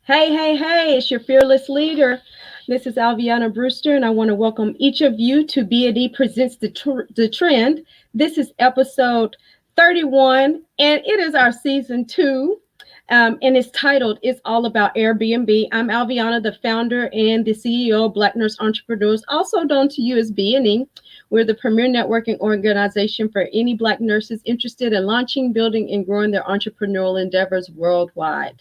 Hey, it's your fearless leader. This is Alviana Brewster, and I want to welcome each of you to B&E Presents the Trend. This is episode 31, and it is our season two. And it's titled It's All About Airbnb. I'm Alviana, the founder and the CEO of Black Nurse Entrepreneurs, also known to you as B&E. We're the premier networking organization for any Black nurses interested in launching, building, and growing their entrepreneurial endeavors worldwide.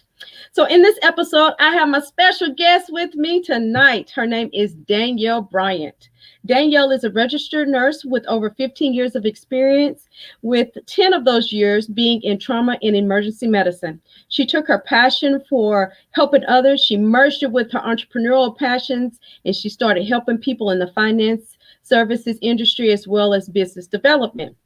So, in this episode, I have my special guest with me tonight. Her name is Danielle Bryant. Danielle is a registered nurse with over 15 years of experience, with 10 of those years being in trauma and emergency medicine. She took her passion for helping others, she merged it with her entrepreneurial passions, and she started helping people in the finance services industry as well as business development.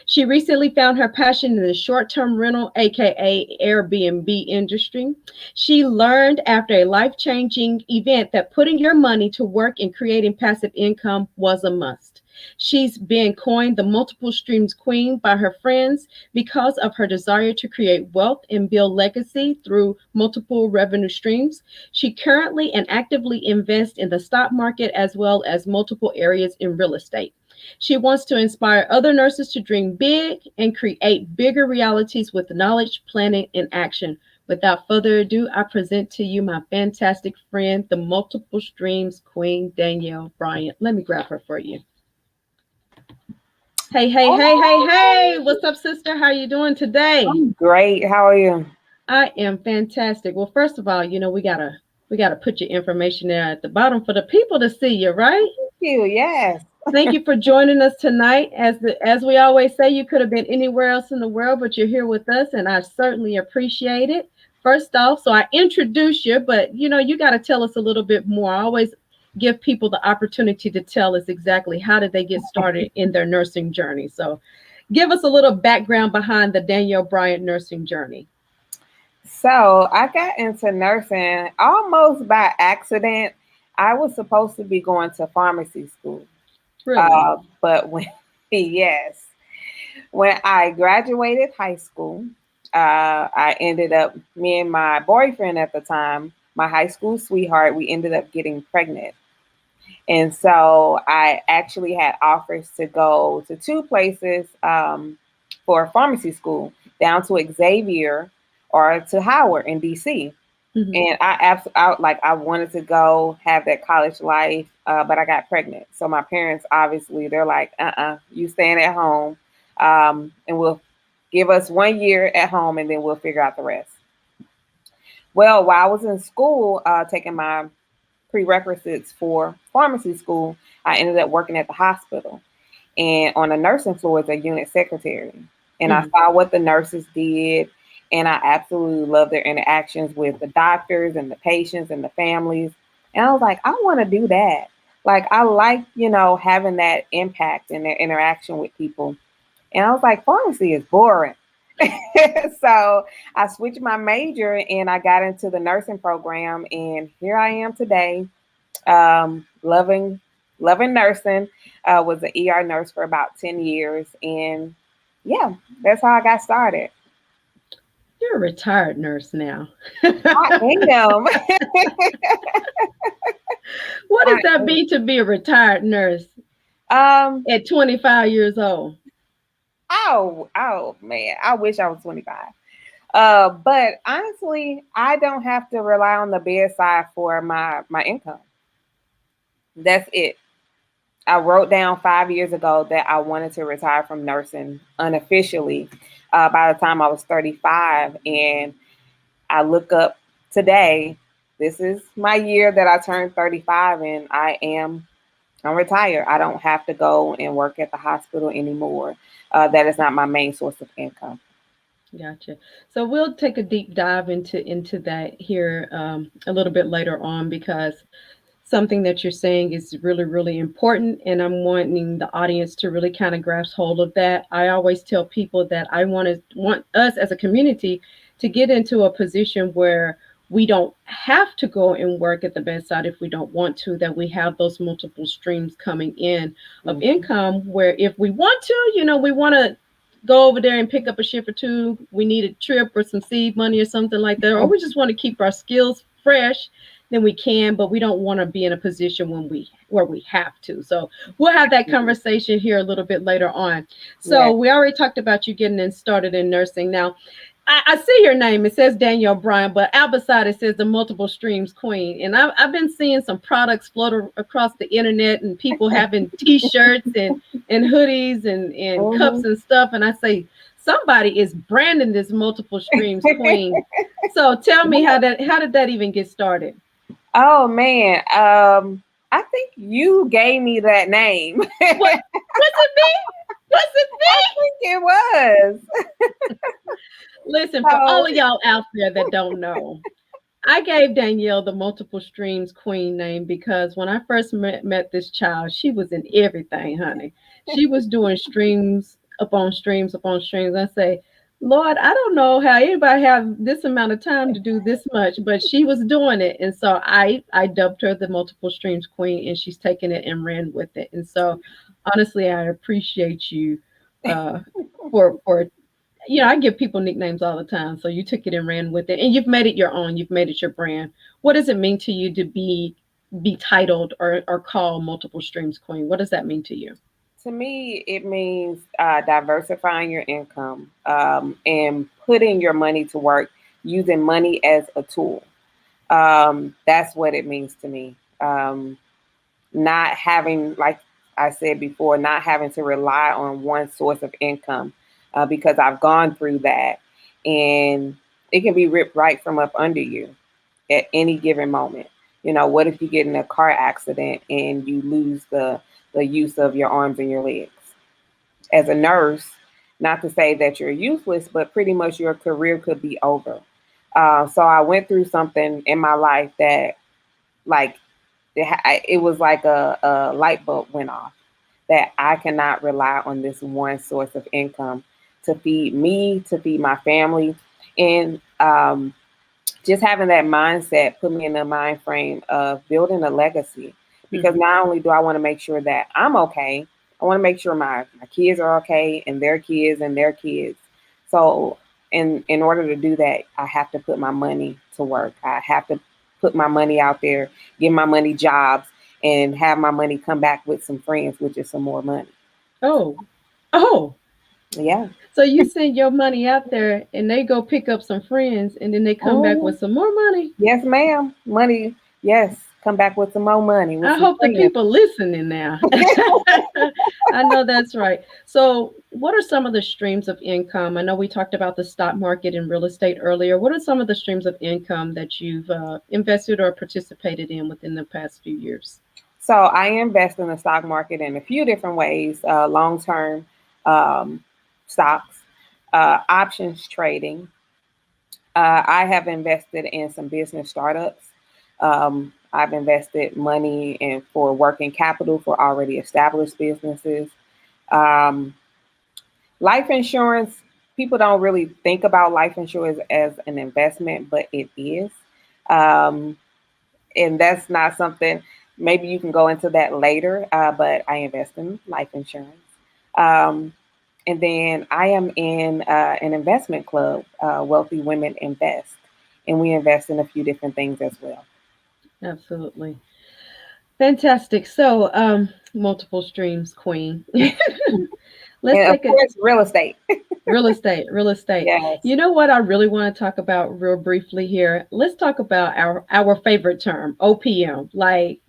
She recently found her passion in the short-term rental, aka Airbnb industry. She learned after a life-changing event that putting your money to work and creating passive income was a must. She's been coined the multiple streams queen by her friends because of her desire to create wealth and build legacy through multiple revenue streams. She currently and actively invests in the stock market as well as multiple areas in real estate. She wants to inspire other nurses to dream big and create bigger realities with knowledge, planning, and action. Without further ado, I present to you my fantastic friend, the multiple streams queen, Danielle Bryant. Let me grab her for you. Hey. What's up, sister? How you doing today? I'm great. How are you? I am fantastic. Well, first of all, we gotta put your information there at the bottom for the people to see you, right? Thank you. Yes. Thank you for joining us tonight. As we always say, you could have been anywhere else in the world, but you're here with us, and I certainly appreciate it. First off, so I introduce you, but you got to tell us a little bit more. I always give people the opportunity to tell us exactly how did they get started in their nursing journey. So, give us a little background behind the Danielle Bryant nursing journey. So I got into nursing almost by accident. I was supposed to be going to pharmacy school. Really? But yes, when I graduated high school, I ended up, me and my boyfriend at the time, my high school sweetheart, we ended up getting pregnant. And so I actually had offers to go to two places for pharmacy school, down to Xavier or to Howard in DC. Mhm. And I wanted to go have that college life, but I got pregnant. So my parents obviously they're like, you staying at home, and we'll give us 1 year at home, and then we'll figure out the rest. Well, while I was in school, taking my prerequisites for pharmacy school, I ended up working at the hospital and on the nursing floor as a unit secretary. And I Mhm. saw what the nurses did, and I absolutely loved their interactions with the doctors and the patients and the families. And I was like, I want to do that. Like, I like, having that impact and their interaction with people. And I was like, pharmacy is boring. So I switched my major and I got into the nursing program, and here I am today, loving nursing. Was an ER nurse for about 10 years, and yeah, that's how I got started. You're a retired nurse now. I am. What does I that mean to be a retired nurse am. at 25 years old? Oh man, I wish I was 25. But honestly, I don't have to rely on the bedside for my income. That's it. I wrote down 5 years ago that I wanted to retire from nursing unofficially by the time I was 35. And I look up today, this is my year that I turned 35, and I'm retired. I don't have to go and work at the hospital anymore. That is not my main source of income. Gotcha. So we'll take a deep dive into that here a little bit later on because something that you're saying is really, really important, and I'm wanting the audience to really kind of grasp hold of that. I always tell people that I want us as a community to get into a position where we don't have to go and work at the bedside if we don't want to, that we have those multiple streams coming in of Mhm. income where if we want to, we want to go over there and pick up a shift or two, we need a trip or some seed money or something like that, or we just want to keep our skills fresh, then we can, but we don't want to be in a position where we have to. So we'll have that conversation here a little bit later on. Yeah. So we already talked about you getting in started in nursing. Now, I see your name. It says Danielle Bryant, but out beside it says the multiple streams queen. And I've been seeing some products float across the internet and people having t-shirts and hoodies and cups Mhm. and stuff. And I say, somebody is branding this multiple streams queen. So tell me how did that even get started? Oh man, I think you gave me that name. What was it me? Was it I me? think it was. Listen, for all So of y'all out there that don't know, I gave Danielle the multiple streams queen name because when I first met this child, she was in everything, honey. She was doing streams upon streams upon streams. I say, Lord, I don't know how anybody have this amount of time to do this much, but she was doing it. And so I dubbed her the multiple streams queen, and she's taken it and ran with it. And so honestly, I appreciate you uh for I give people nicknames all the time. So you took it and ran with it, and you've made it your own. You've made it your brand. What does it mean to you to be titled or called multiple streams queen? What does that mean to you? to me, it means diversifying your income and putting your money to work, using money as a tool. That's what it means to me. Not having, like I said before, not having to rely on one source of income because I've gone through that, and it can be ripped right from up under you at any given moment. What if you get in a car accident and you lose the use of your arms and your legs? As a nurse, not to say that you're useless, but pretty much your career could be over. So I went through something in my life that, like, it was like a light bulb went off that I cannot rely on this one source of income to feed me, to feed my family. And just having that mindset put me in the mind frame of building a legacy. Because Mhm. not only do I want to make sure that I'm okay, I want to make sure my kids are okay and their kids and their kids. So in order to do that, I have to put my money to work. I have to put my money out there, give my money jobs, and have my money come back with some friends, which is some more money. Oh, oh. Yeah. So you send your money out there, and they go pick up some friends, and then they come back Mhm. with some more money. Yes, ma'am. Money. Yes. Come back with some more money, with I some hope the friends. people listening now. I know that's right. So, what are some of the streams of income? I know we talked about the stock market and real estate earlier. What are some of the streams of income that you've invested or participated in within the past few years? So I invest in the stock market in a few different ways, long-term um, stocks, options trading. I have invested in some business startups. I've invested money in for working capital for already established businesses. Um, Life insurance, people don't really think about life insurance as an investment, but it is. Um, and that's not something, maybe you can go into that later, but I invest in life insurance. Um, and then I am in an investment club, Wealthy Women Invest, and we invest in a few different things as well. Absolutely. Fantastic. So, multiple streams, queen. Let's And of take a course, real estate. real estate, real estate. Yes. You know what I really want to talk about real briefly here? Let's talk about our favorite term, OPM. Like,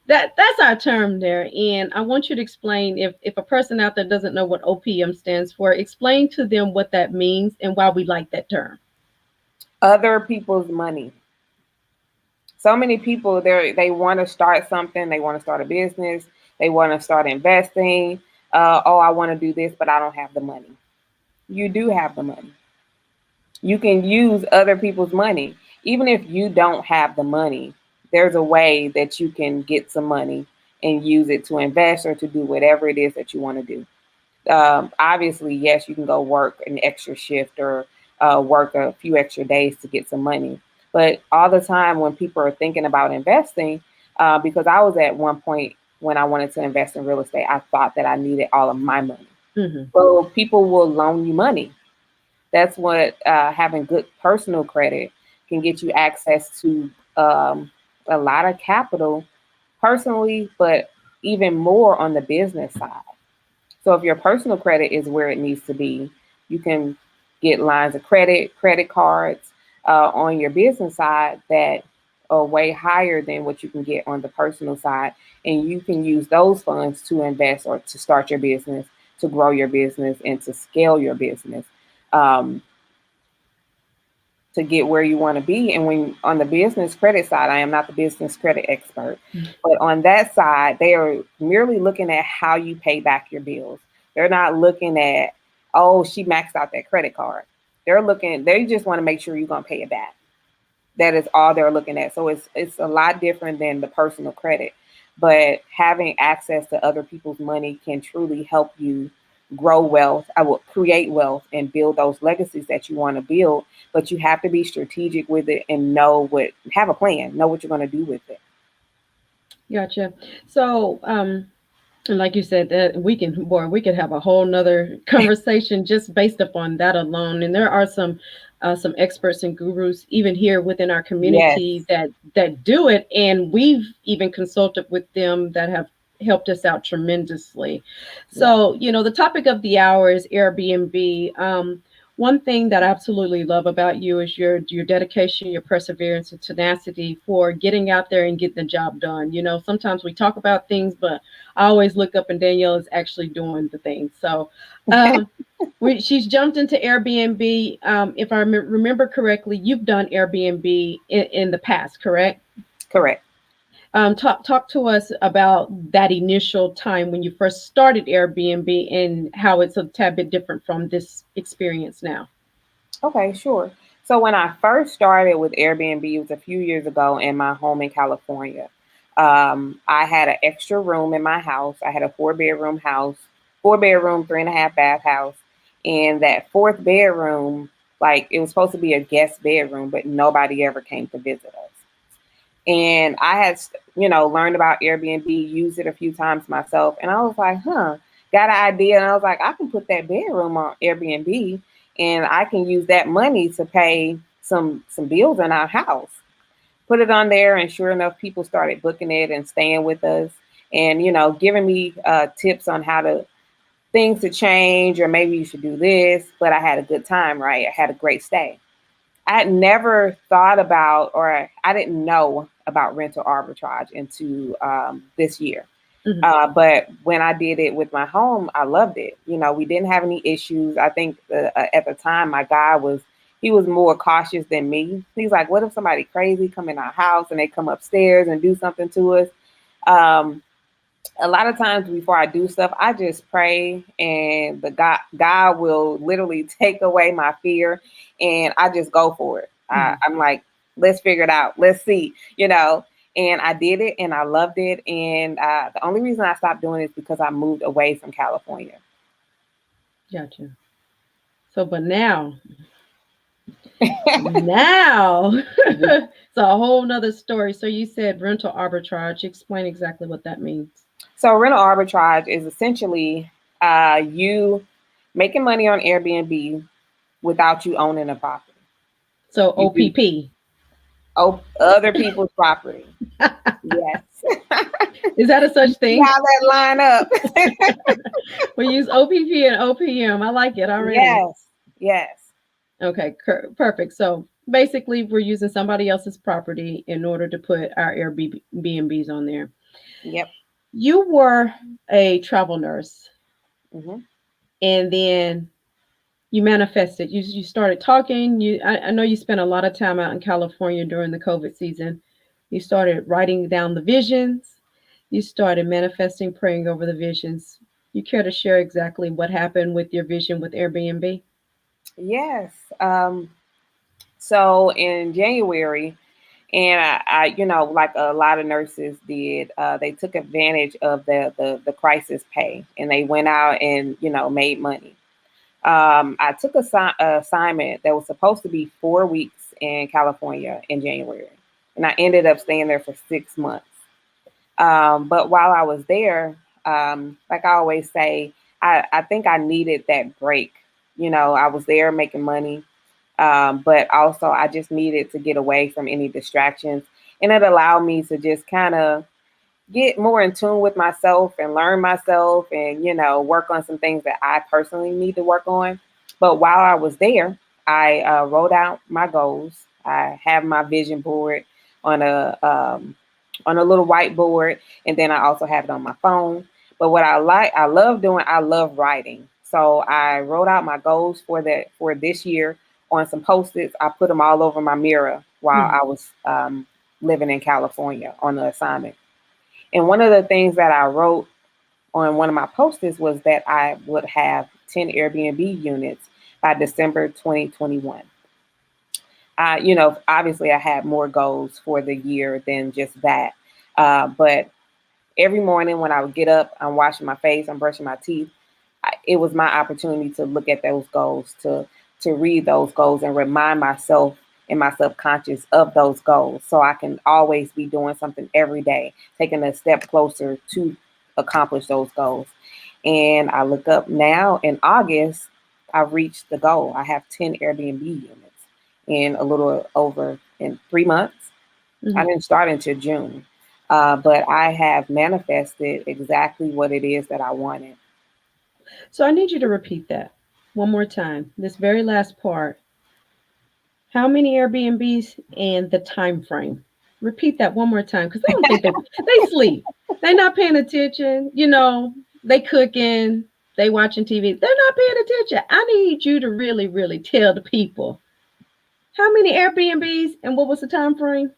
that's our term there. And I want you to explain if a person out there doesn't know what OPM stands for, explain to them what that means and why we like that term. Other people's money. So many people they want to start something, they want to start a business, they want to start investing. Oh, I want to do this, but I don't have the money. You do have the money. You can use other people's money. Even if you don't have the money, there's a way that you can get some money and use it to invest or to do whatever it is that you want to do. Obviously, yes, you can go work an extra shift or work a few extra days to get some money. But all the time when people are thinking about investing, because I was at one point when I wanted to invest in real estate, I thought that I needed all of my money. Hmm. So people will loan you money. That's what having good personal credit. can get you access to a lot of capital personally, but even more on the business side. So if your personal credit is where it needs to be, you can get lines of credit, credit cards on your business side that are way higher than what you can get on the personal side. And you can use those funds to invest or to start your business, to grow your business, and to scale your business. Um, to get where you want to be. And when on the business credit side, I am not the business credit expert, but on that side, they are merely looking at how you pay back your bills. They're not looking at, oh, she maxed out that credit card. They just want to make sure you're going to pay it back. That is all they're looking at. So it's a lot different than the personal credit. But having access to other people's money can truly help you grow wealth. I will create wealth and build those legacies that you want to build. But you have to be strategic with it and have a plan, know what you're going to do with it. Gotcha. So, and like you said, that we could have a whole nother conversation just based upon that alone. And there are some experts and gurus even here within our Yes. community that do it, and we've even consulted with them that have helped us out tremendously. Yeah. So, the topic of the hour is Airbnb. One thing that I absolutely love about you is your dedication, your perseverance, and tenacity for getting out there and getting the job done. Sometimes we talk about things, but I always look up and Danielle is actually doing the thing. So um, she's jumped into Airbnb. If I remember correctly, you've done Airbnb in the past, correct? Correct. Talk to us about that initial time when you first started Airbnb and how it's a tad bit different from this experience now. Okay, sure. So when I first started with Airbnb, it was a few years ago in my home in California. I had an extra room in my house. I had a 4 bedroom house, 4 bedroom, 3.5 bath house. And that fourth bedroom, like it was supposed to be a guest bedroom, but nobody ever came to visit us. And I had, learned about Airbnb, used it a few times myself. And I was like, got an idea. And I was like, I can put that bedroom on Airbnb and I can use that money to pay some bills in our house. Put it on there. And sure enough, people started booking it and staying with us and, giving me tips on things to change, or maybe you should do this. But I had a good time, right? I had a great stay. I had never thought about, or I didn't know about rental arbitrage into this year. Mhm. But when I did it with my home, I loved it. We didn't have any issues. I think at the time, my guy he was more cautious than me. He's like, what if somebody crazy come in our house and they come upstairs and do something to us? Um, a lot of times before I do stuff, I just pray and the God will literally take away my fear and I just go for it. Mhm. I'm like, let's figure it out. Let's see. And I did it and I loved it. And the only reason I stopped doing it is because I moved away from California. Gotcha. So, but now it's a whole nother story. So you said rental arbitrage. Explain exactly what that means. So rental arbitrage is essentially you making money on Airbnb without you owning a property. So You do OPP. other people's property. Yes. Is that a such See thing? how that line up? We use OPP and OPM. I like it already. Yes. Yes. Okay, perfect. So basically, we're using somebody else's property in order to put our Airbnbs on there. Yep. You were a travel nurse, Hmm. and then you manifested. You started talking. I know you spent a lot of time out in California during the COVID season. You started writing down the visions. You started manifesting, praying over the visions. You care to share exactly what happened with your vision with Airbnb? Yes. So in January, and like a lot of nurses did, they took advantage of the crisis pay, and they went out and made money. I took a assignment that was supposed to be 4 weeks in California in January, and I ended up staying there for 6 months. But while I was there, like I always say, I think I needed that break. I was there making money. But also I just needed to get away from any distractions, and it allowed me to just kind of get more in tune with myself and learn myself and, work on some things that I personally need to work on. But while I was there, I wrote out my goals. I have my vision board on a little whiteboard, and then I also have it on my phone. But what I love doing, I love writing. So I wrote out my goals for this year on some post-its. I put them all over my mirror while Mhm. I was living in California on the assignment. And one of the things that I wrote on one of my post-its was that I would have 10 Airbnb units by December 2021. Obviously I had more goals for the year than just that. But every morning when I would get up, I'm washing my face, I'm brushing my teeth. It was my opportunity to look at those goals, to read those goals and remind myself in my subconscious of those goals, so I can always be doing something every day, taking a step closer to accomplish those goals. And I look up now in August, I've reached the goal. I have 10 Airbnb units in a little over in 3 months. I Mhm. didn't start until June, but I have manifested exactly what it is that I wanted. So I need you to repeat that one more time. This very last part. How many Airbnbs and the time frame? Repeat that one more time because I don't think they sleep. They're not paying attention. They cooking, they watching TV. They're not paying attention. I need you to really, really tell the people how many Airbnbs and what was the time frame?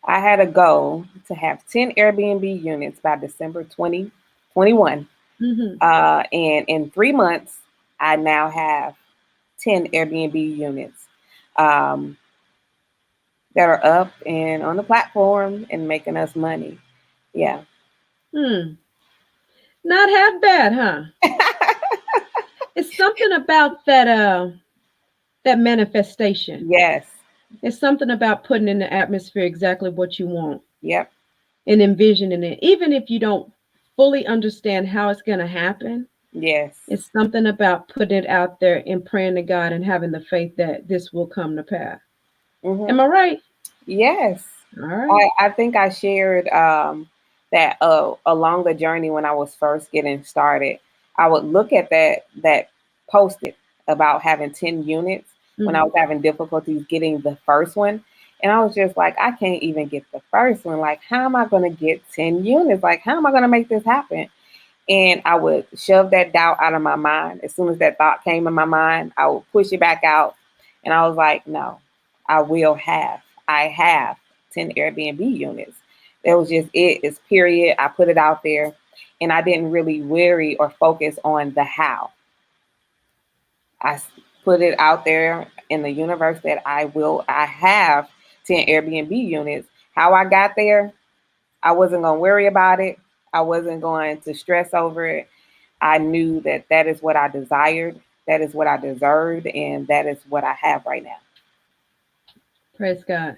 I had a goal to have 10 Airbnb units by December 2021. Mm-hmm. And in 3 months, I now have 10 Airbnb units um, that are up and on the platform and making us money. Yeah. Hmm. Not half bad, huh? It's something about that manifestation. Yes. It's something about putting in the atmosphere exactly what you want Yep. and envisioning it. Even if you don't fully understand how it's going to happen, Yes. it's something about putting it out there and praying to God and having the faith that this will come to pass. Am Hmm. I right? Yes. All right. I think I shared that along the journey when I was first getting started, I would look at that posted about having 10 units when I Mm-hmm. was having difficulties getting the first one. And I was just like, I can't even get the first one. Like, how am I going to get 10 units? Like, how am I going to make this happen? And I would shove that doubt out of my mind. As soon as that thought came in my mind, I would push it back out. And I was like, no, I will have. I have 10 Airbnb units. That was just it. It's period. I put it out there, and I didn't really worry or focus on the how. Put it out there in the universe that I have 10 Airbnb units. How I got there, I wasn't going to worry about it. I wasn't going to stress over it. I knew that that is what I desired, that is what I deserved, and that is what I have right now. Praise God.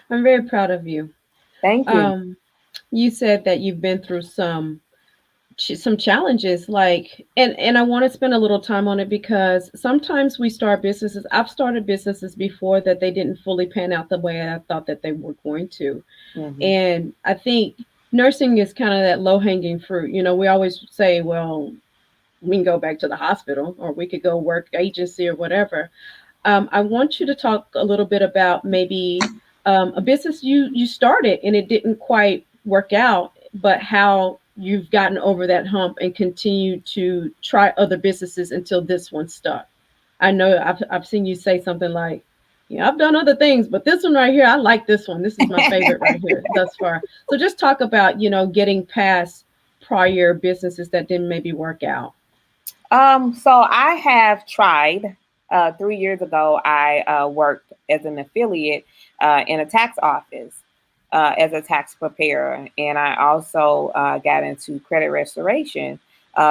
I'm very proud of you. Thank you. Um, you said that you've been through some challenges, like, and I want to spend a little time on it because sometimes we start businesses. I've started businesses before that they didn't fully pan out the way I thought that they were going to. Hmm. And I think nursing is kind of that low hanging fruit. We always say, well, we can go back to the hospital or we could go work agency or whatever. I want you to talk a little bit about maybe a business you started and it didn't quite work out, but how you've gotten over that hump and continue to try other businesses until this one stuck. I know I've seen you say something like, "Yeah, I've done other things, but this one right here, I like this one. This is my favorite right here thus far." So just talk about getting past prior businesses that didn't maybe work out. So I have tried. 3 years ago, I worked as an affiliate in a tax office as a tax preparer, and I also got into credit restoration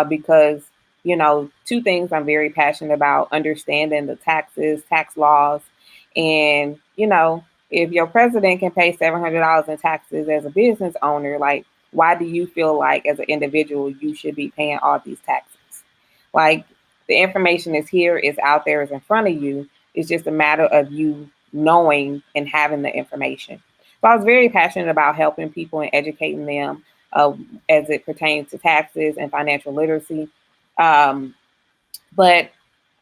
because two things I'm very passionate about: understanding the taxes, tax laws, and if your president can pay $700 in taxes as a business owner, like why do you feel like as an individual you should be paying all these taxes? Like the information is here, is out there, is in front of you. It's just a matter of you knowing and having the information. So I was very passionate about helping people and educating them as it pertains to taxes and financial literacy. Um, but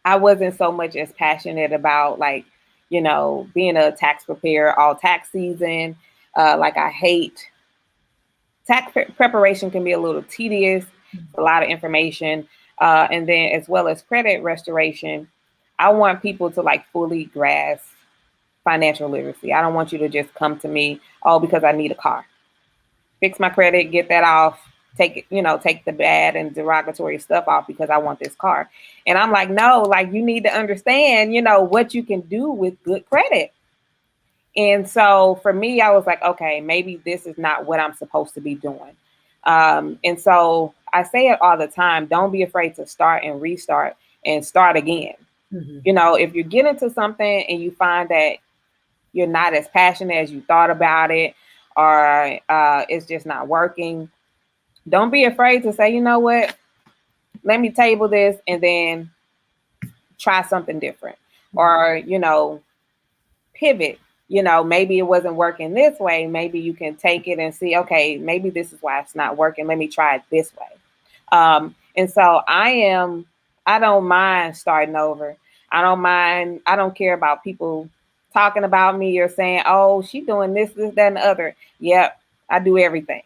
I wasn't so much as passionate about like, being a tax preparer all tax season. Like I hate preparation can be a little tedious, a lot of information. And then as well as credit restoration, I want people to like fully grasp financial literacy. I don't want you to just come to me, oh, because I need a car. Fix my credit, get that off, take the bad and derogatory stuff off because I want this car. And I'm like, no, like you need to understand, what you can do with good credit. And so for me, I was like, okay, maybe this is not what I'm supposed to be doing. And so I say it all the time, don't be afraid to start and restart and start again. If you get into something and you find that you're not as passionate as you thought about it, or it's just not working, don't be afraid to say, you know what, let me table this and then try something different, or, pivot. Maybe it wasn't working this way. Maybe you can take it and see, okay, maybe this is why it's not working. Let me try it this way. And so I don't mind starting over. I don't care about people talking about me or saying, oh, she's doing this, that, and the other. Yep, I do everything.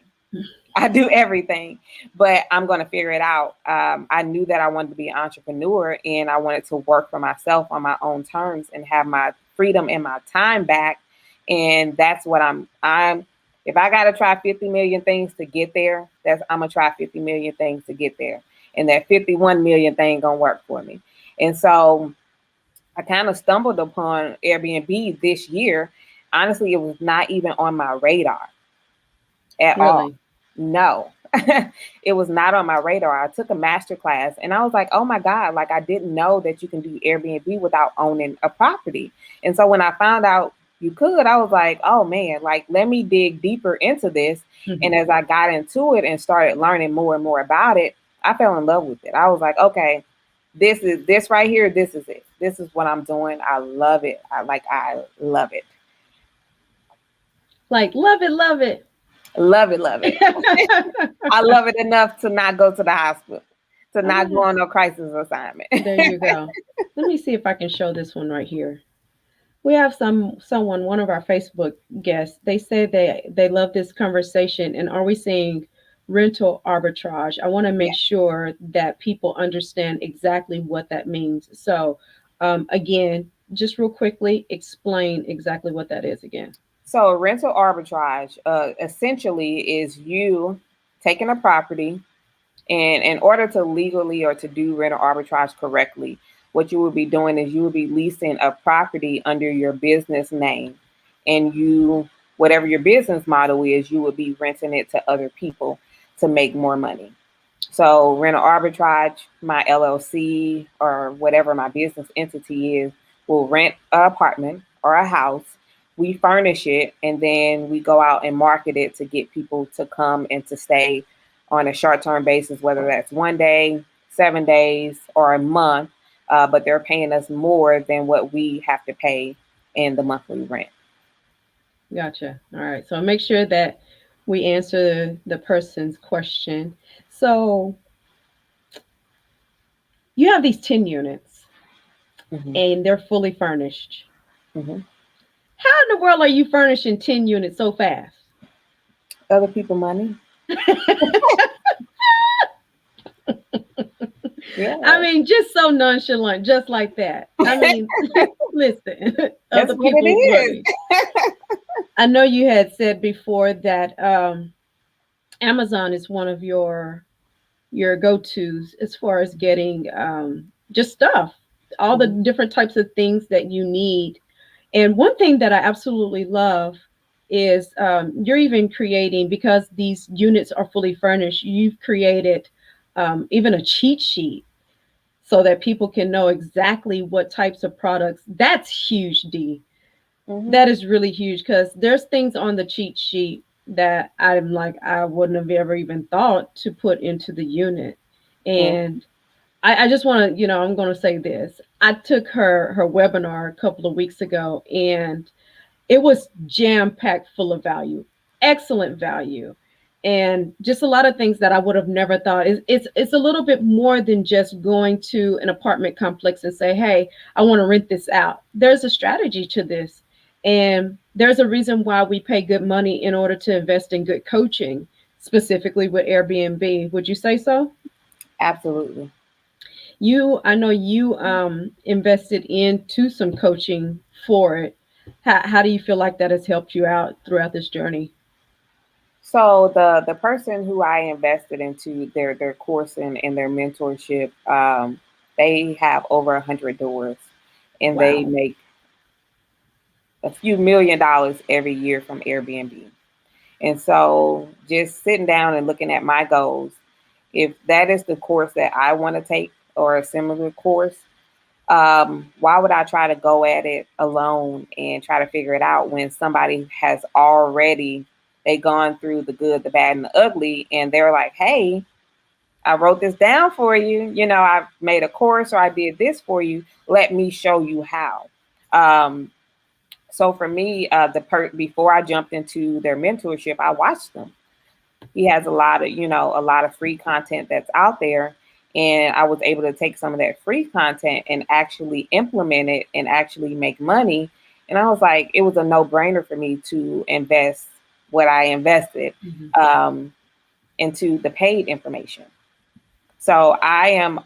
I do everything, but I'm going to figure it out. I knew that I wanted to be an entrepreneur and I wanted to work for myself on my own terms and have my freedom and my time back. And that's what if I got to try 50 million things to get there, I'm going to try 50 million things to get there. And that 51 million thing going to work for me. And so I kind of stumbled upon Airbnb this year. Honestly, it was not even on my radar at all. No, it was not on my radar. I took a master class and I was like, oh my God, like I didn't know that you can do Airbnb without owning a property. And so when I found out you could, I was like, oh man, like let me dig deeper into this. And as I got into it and started learning more and more about it, I fell in love with it. I was like, okay, this right here. This is it. This is what I'm doing. I love it. I love it. Like, love it, love it. Love it, love it. I love it enough to not go to the hospital, to not go on no crisis assignment. There you go. Let me see if I can show this one right here. We have someone, one of our Facebook guests, they say they love this conversation. And are we seeing rental arbitrage? I want to make sure that people understand exactly what that means. So again, just real quickly, explain exactly what that is again. So rental arbitrage essentially is you taking a property, and in order to legally or to do rental arbitrage correctly, what you would be doing is you would be leasing a property under your business name, and whatever your business model is, you would be renting it to other people to make more money. So rental arbitrage, my LLC or whatever my business entity is, will rent an apartment or a house. We furnish it, and then we go out and market it to get people to come and to stay on a short-term basis, whether that's 1 day, 7 days, or a month. But they're paying us more than what we have to pay in the monthly rent. Gotcha. All right. So make sure that we answer the person's question. So you have these 10 units and they're fully furnished. How in the world are you furnishing 10 units so fast? Other people money. Yeah. I mean, just so nonchalant, just like that. I mean, listen, that's other people's money. I know you had said before that Amazon is one of your go-tos as far as getting just stuff, all the different types of things that you need. And one thing that I absolutely love is you're even creating, because these units are fully furnished, you've created even a cheat sheet so that people can know exactly what types of products. That's huge, D. That is really huge, because there's things on the cheat sheet that I'm like, I wouldn't have ever even thought to put into the unit. And I just want to, I'm going to say this. I took her webinar a couple of weeks ago, and it was jam packed full of value, excellent value, and just a lot of things that I would have never thought. It's a little bit more than just going to an apartment complex and say, hey, I want to rent this out. There's a strategy to this, and there's a reason why we pay good money in order to invest in good coaching, specifically with Airbnb. Would you say so? Absolutely. I know you invested into some coaching for it. How do you feel like that has helped you out throughout this journey? So the person who I invested into their course and their mentorship, they have over 100 doors, and they Wow. make a few $1 million every year from Airbnb. And so just sitting down and looking at my goals, if that is the course that I want to take or a similar course, why would I try to go at it alone and try to figure it out when somebody has already they gone through the good, the bad, and the ugly, and they're like, hey, I wrote this down for you. I made a course or I did this for you. Let me show you how. Um, so for me, before I jumped into their mentorship, I watched them. He has a lot of free content that's out there. And I was able to take some of that free content and actually implement it and actually make money. And I was like, it was a no brainer for me to invest what I invested Mhm. um, into the paid information. So I am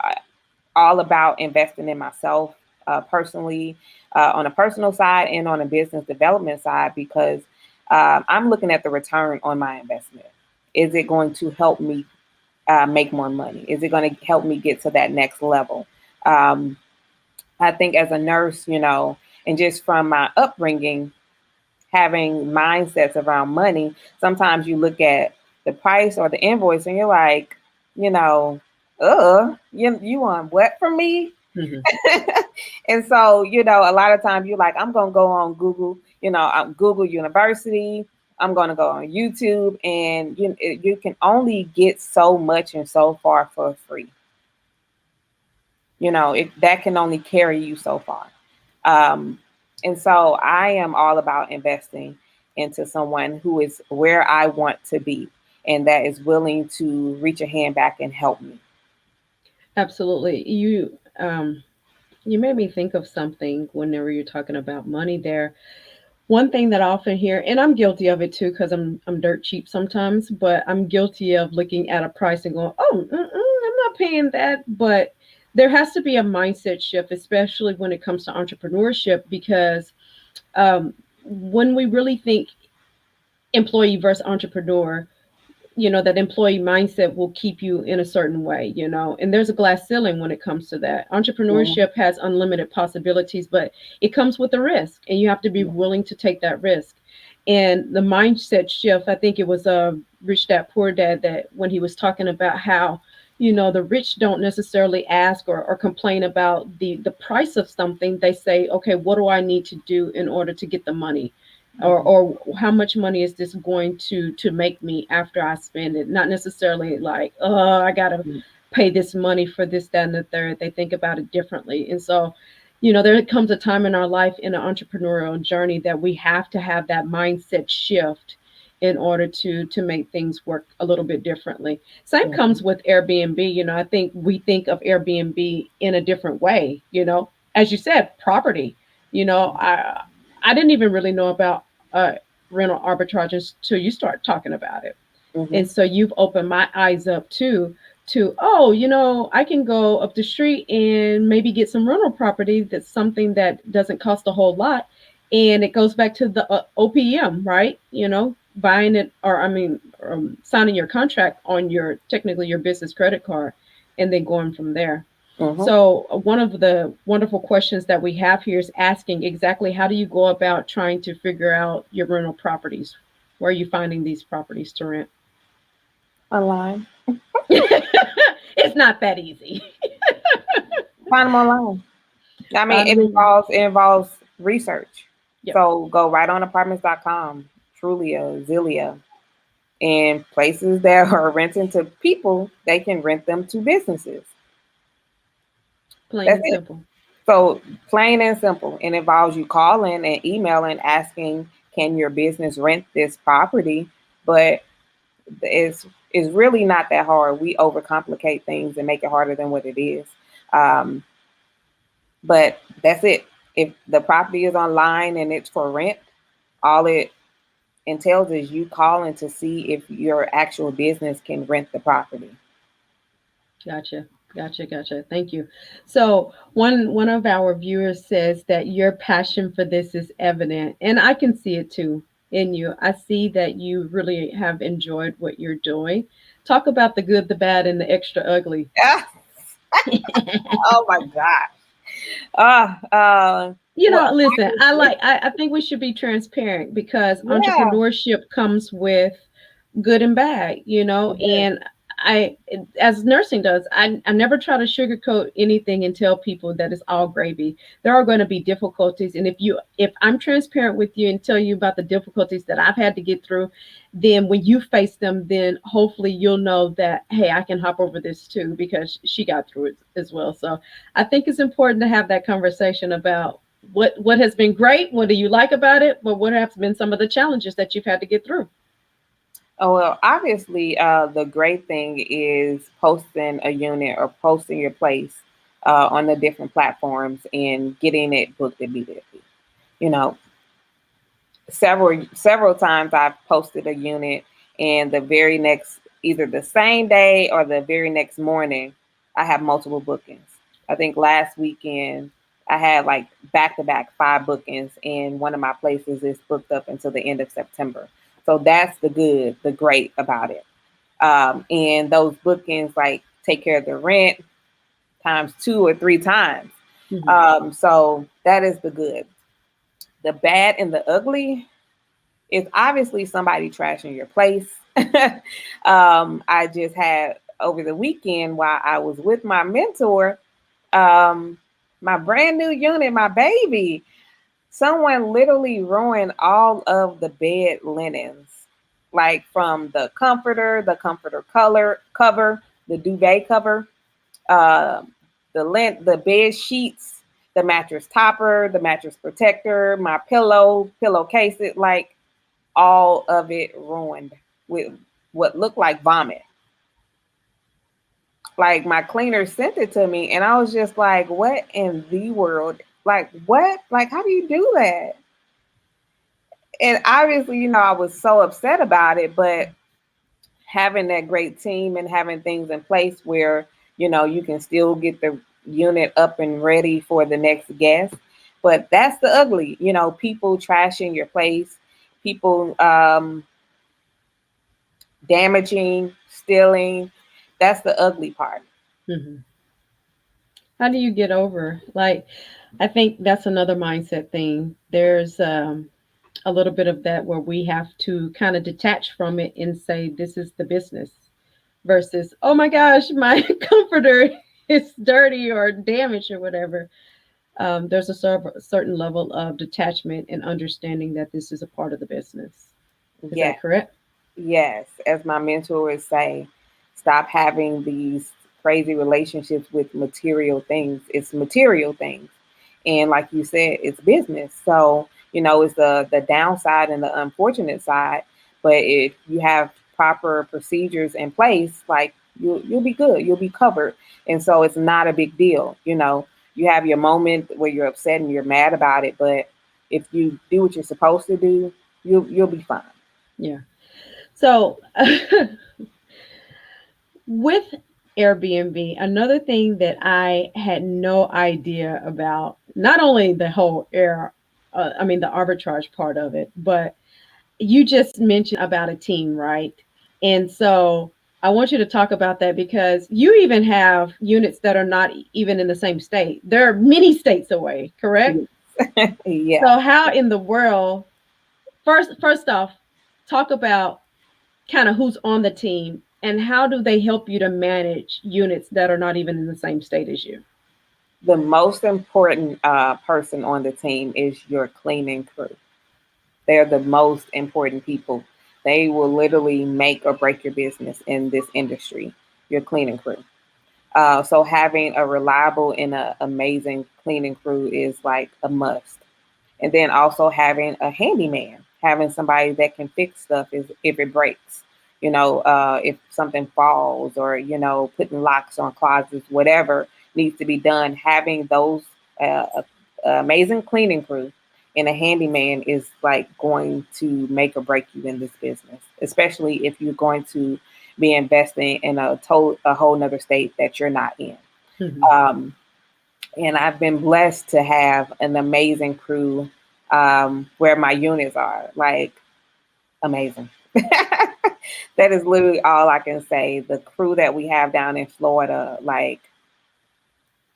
all about investing in myself personally, on a personal side and on a business development side, because I'm looking at the return on my investment. Is it going to help me make more money? Is it going to help me get to that next level? Um, I think as a nurse, and just from my upbringing, having mindsets around money, sometimes you look at the price or the invoice and you're like, you know, you want what from me? Mhm. And so, a lot of times you're like, I'm going to go on Google, Google University. I'm going to go on YouTube, and you can only get so much and so far for free. That can only carry you so far. Um, and so I am all about investing into someone who is where I want to be and that is willing to reach a hand back and help me. Absolutely. You made me think of something whenever you're talking about money there. One thing that I often hear, and I'm guilty of it too, because I'm dirt cheap sometimes, but I'm guilty of looking at a price and going, oh, I'm not paying that. But there has to be a mindset shift, especially when it comes to entrepreneurship, because when we really think employee versus entrepreneur, that employee mindset will keep you in a certain way, and there's a glass ceiling when it comes to that. Mhm. Entrepreneurship has unlimited possibilities, but it comes with a risk, and you have to be willing to take that risk. And the mindset shift, I think it was Rich Dad Poor Dad, that when he was talking about how the rich don't necessarily ask or complain about the price of something. They say, okay, what do I need to do in order to get the money, Mhm. or how much money is this going to make me after I spend it? Not necessarily like, oh, I gotta Mhm. pay this money for this, that, and the third. They think about it differently. And so, there comes a time in our life in an entrepreneurial journey that we have to have that mindset shift in order to make things work a little bit differently. Same Mhm. comes with Airbnb. I think we think of Airbnb in a different way. As you said, property. I didn't even really know about uh, rental arbitrage until you start talking about it. And Mhm. so you've opened my eyes up too to, oh, I can go up the street and maybe get some rental property that's something that doesn't cost a whole lot. And it goes back to the OPM, right? Buying it, or I mean, signing your contract on your technically your business credit card, and then going from there. Mhm. So, one of the wonderful questions that we have here is asking exactly how do you go about trying to figure out your rental properties? Where are you finding these properties to rent? Online. It's not that easy. Find them online. I mean, Find it them online. involves research. Yep. So go right on apartments.com, Trulia, Zillia, and places that are renting to people, they can rent them to businesses. Plain That's and it. simple. So plain and simple. It involves you calling and emailing asking, can your business rent this property? But it's really not that hard. We overcomplicate things and make it harder than what it is. Um, but that's it. If the property is online and it's for rent, all it entails is you calling to see if your actual business can rent the property. Gotcha. Gotcha. Thank you. So one of our viewers says that your passion for this is evident, and I can see it too in you. I see that you really have enjoyed what you're doing. Talk about the good, the bad, and the extra ugly. Oh my God. Well, Listen, I think we should be transparent because yeah, entrepreneurship comes with good and bad, yes. and I, as nursing does, I never try to sugarcoat anything and tell people that it's all gravy. There are going to be difficulties, and if I'm transparent with you and tell you about the difficulties that I've had to get through, then when you face them, then hopefully you'll know that, hey, I can hop over this too because she got through it as well. So I think it's important to have that conversation about what has been great, what do you like about it, but what have been some of the challenges that you've had to get through. Oh, well, obviously, the great thing is posting a unit or posting your place on the different platforms and getting it booked immediately. You know, several times I've posted a unit, and the very next, either the same day or the very next morning, I have multiple bookings. I think last weekend I had like back to back 5 bookings, and one of my places is booked up until the end of September. So that's the good, the great about it. And those bookings like take care of the rent times 2 or 3 times. Mhm. So that is the good. The bad and the ugly, it's obviously somebody trashing your place. I just had over the weekend while I was with my mentor, um, my brand new unit, my baby, someone literally ruined all of the bed linens, like from the comforter color cover, the duvet cover, uh, the bed sheets, the mattress topper, the mattress protector, my pillowcase, it like all of it ruined with what looked like vomit. Like my cleaner sent it to me, and I was just like, "What in the world? Like what? Like how do you do that?" And obviously, I was so upset about it, but having that great team and having things in place where you can still get the unit up and ready for the next guest. But that's the ugly, people trashing your place, people damaging, stealing. That's the ugly part. Mhm. How do you get over? Like, I think that's another mindset thing. There's a little bit of that where we have to kind of detach from it and say, this is the business versus, oh my gosh, my comforter is dirty or damaged or whatever. There's a certain level of detachment and understanding that this is a part of the business. Is that Yes, correct? yes. As my mentors say, stop having these crazy relationships with material things. It's material things. And like you said, it's business. So, it's the downside and the unfortunate side. But if you have proper procedures in place, like you'll be good. You'll be covered. And so it's not a big deal. You have your moment where you're upset and you're mad about it, but if you do what you're supposed to do, you'll be fine. Yeah. So, with Airbnb, another thing that I had no idea about, not only the whole the arbitrage part of it, but you just mentioned about a team, right? And so I want you to talk about that because you even have units that are not even in the same state. They're many states away, correct? Yeah. So how in the world, first off, talk about kind of who's on the team and how do they help you to manage units that are not even in the same state as you? The most important person on the team is your cleaning crew. They're the most important people. They will literally make or break your business in this industry, your cleaning crew. So having a reliable and a amazing cleaning crew is like a must. And then also having a handyman, having somebody that can fix stuff if it breaks, if something falls, or putting locks on closets, whatever needs to be done. Having those amazing cleaning crew and a handyman is like going to make or break you in this business, especially if you're going to be investing in a whole nother state that you're not in. Mhm. Um, and I've been blessed to have an amazing crew, where my units are like amazing. That is literally all I can say. The crew that we have down in Florida, like,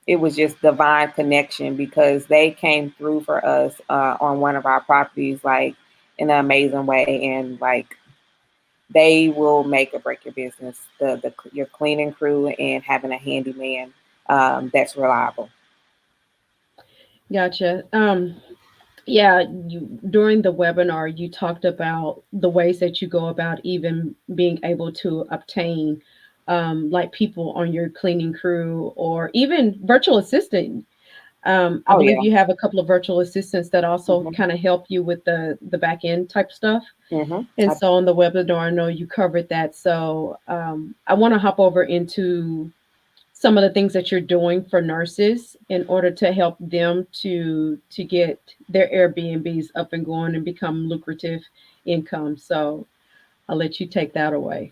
it was just divine connection because they came through for us on one of our properties, like, in an amazing way. And like, they will make or break your business. Your cleaning crew and having a handyman that's reliable. Gotcha. Yeah, during the webinar, you talked about the ways that you go about even being able to obtain like people on your cleaning crew or even virtual assistant. I Oh believe yeah. you have a couple of virtual assistants that also Hmm. kind of help you with the back end type stuff. Hmm. And so on the webinar, I know you covered that. So I want to hop over into some of the things that you're doing for nurses in order to help them to get their Airbnbs up and going and become lucrative income. So I'll let you take that away.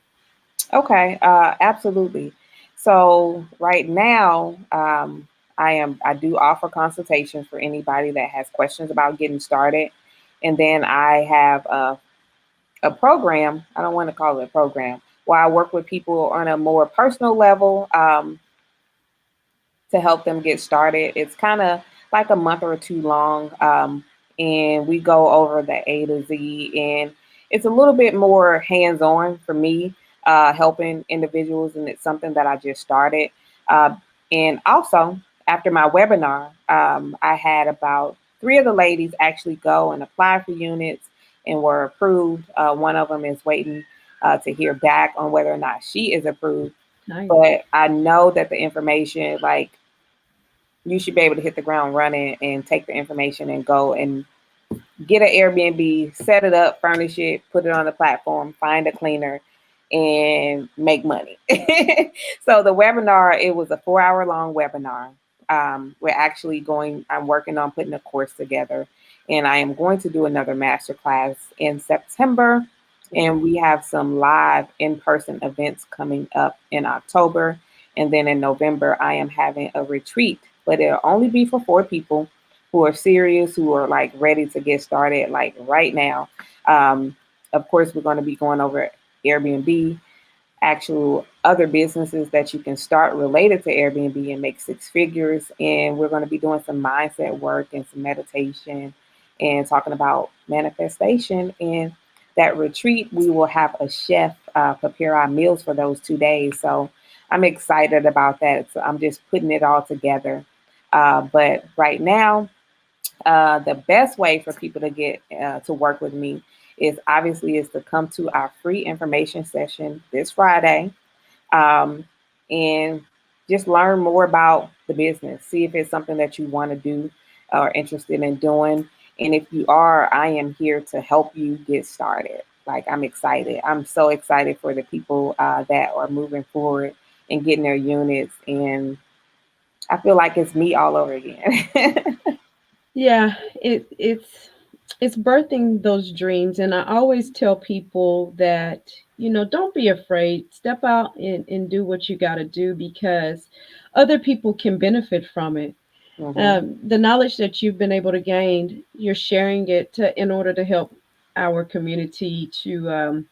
Okay, absolutely. So right now, I do offer consultations for anybody that has questions about getting started, and then I have a program. I don't want to call it a program. Where I work with people on a more personal level, to help them get started. It's kind of like a month or two long, and we go over the A to Z, and it's a little bit more hands on for me, helping individuals, and it's something that I just started. Uh, and also, after my webinar, I had about three of the ladies actually go and apply for units and were approved. One of them is waiting to hear back on whether or not she is approved. Nice. But I know that the information, like, you should be able to hit the ground running and take the information and go and get an Airbnb, set it up, furnish it, put it on the platform, find a cleaner, and make money. So the webinar, it was a 4 hour long webinar. I'm working on putting a course together, and I am going to do another master class in September. And we have some live in person events coming up in October. And then in November, I am having a retreat, but it'll only be for 4 people who are serious, who are like ready to get started, like right now. Um, of course, we're going to be going over Airbnb, actual other businesses that you can start related to Airbnb and make 6 figures. And we're going to be doing some mindset work and some meditation and talking about manifestation. And that retreat, we will have a chef prepare our meals for those 2 days. So I'm excited about that. So I'm just putting it all together. But right now, the best way for people to get to work with me is to come to our free information session this Friday, um, and just learn more about the business. See if it's something that you want to do or interested in doing. And if you are, I am here to help you get started. Like, I'm excited. I'm so excited for the people that are moving forward and getting their units. And I feel like it's me all over again. Yeah, it's birthing those dreams, and I always tell people that don't be afraid. Step out and do what you got to do because other people can benefit from it. Hmm. The knowledge that you've been able to gain, you're sharing it in order to help our community to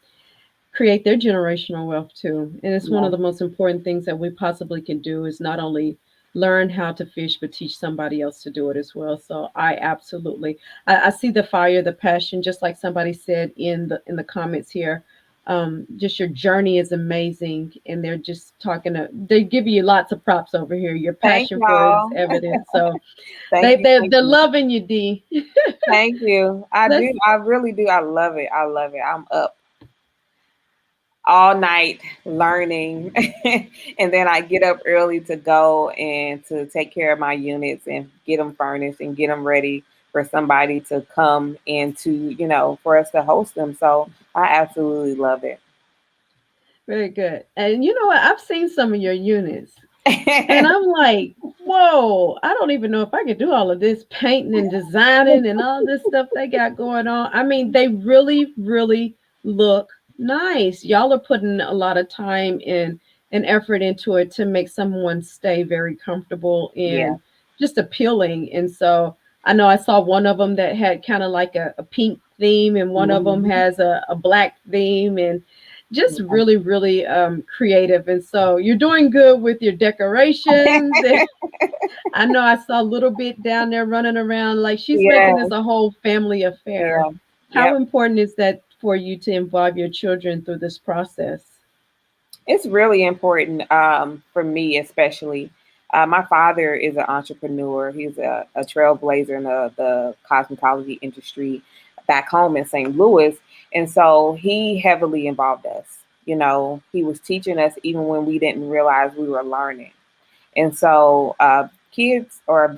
create their generational wealth too. And it's one Yeah. of the most important things that we possibly can do is not only learn how to fish, but teach somebody else to do it as well. So I absolutely, I see the fire, the passion, just like somebody said in the comments here. Just your journey is amazing, and they're just talking. They give you lots of props over here. Your Thank passion for it is y'all. evident. So Thank they you. they're, Thank they're you. loving you, D. Thank you. I Let's do. I really do. I love it. I love it. I'm up all night learning. And then I get up early to go and to take care of my units and get them furnished and get them ready for somebody to come and to, for us to host them. So I absolutely love it. Very good. And you know what? I've seen some of your units. And I'm like, whoa, I don't even know if I could do all of this painting and designing and all this stuff they got going on. I mean, they really, really look nice. Y'all are putting a lot of time and effort into it to make someone stay very comfortable Yeah. and just appealing. And so I know I saw one of them that had kind of like a pink theme, and one of them Mhm. has a black theme, and just Yeah. really, really creative. And so you're doing good with your decorations. And I know I saw a little bit down there running around like she's making Yeah. this a whole family affair. Yeah. How Yep. important is that for you to involve your children through this process? It's really important for me, especially. My father is an entrepreneur. He's a trailblazer in the cosmetology industry back home in St. Louis. And so he heavily involved us. He was teaching us even when we didn't realize we were learning. And so kids are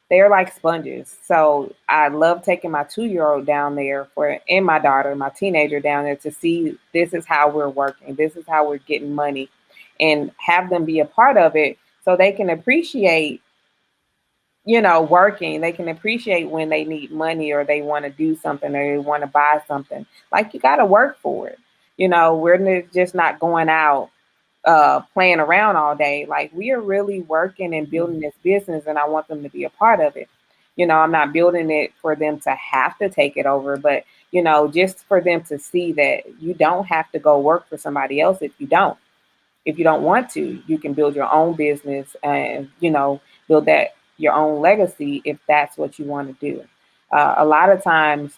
they're like sponges. So I love taking my 2-year-old down there and my daughter, my teenager down there to see this is how we're working. This is how we're getting money, and have them be a part of it so they can appreciate, working. They can appreciate when they need money or they want to do something or they want to buy something. Like, you got to work for it. Just not going out playing around all day. Like, we are really working and building this business, and I want them to be a part of it. I'm not building it for them to have to take it over, but just for them to see that you don't have to go work for somebody else if you don't want to. You can build your own business and build that your own legacy if that's what you want to do. A lot of times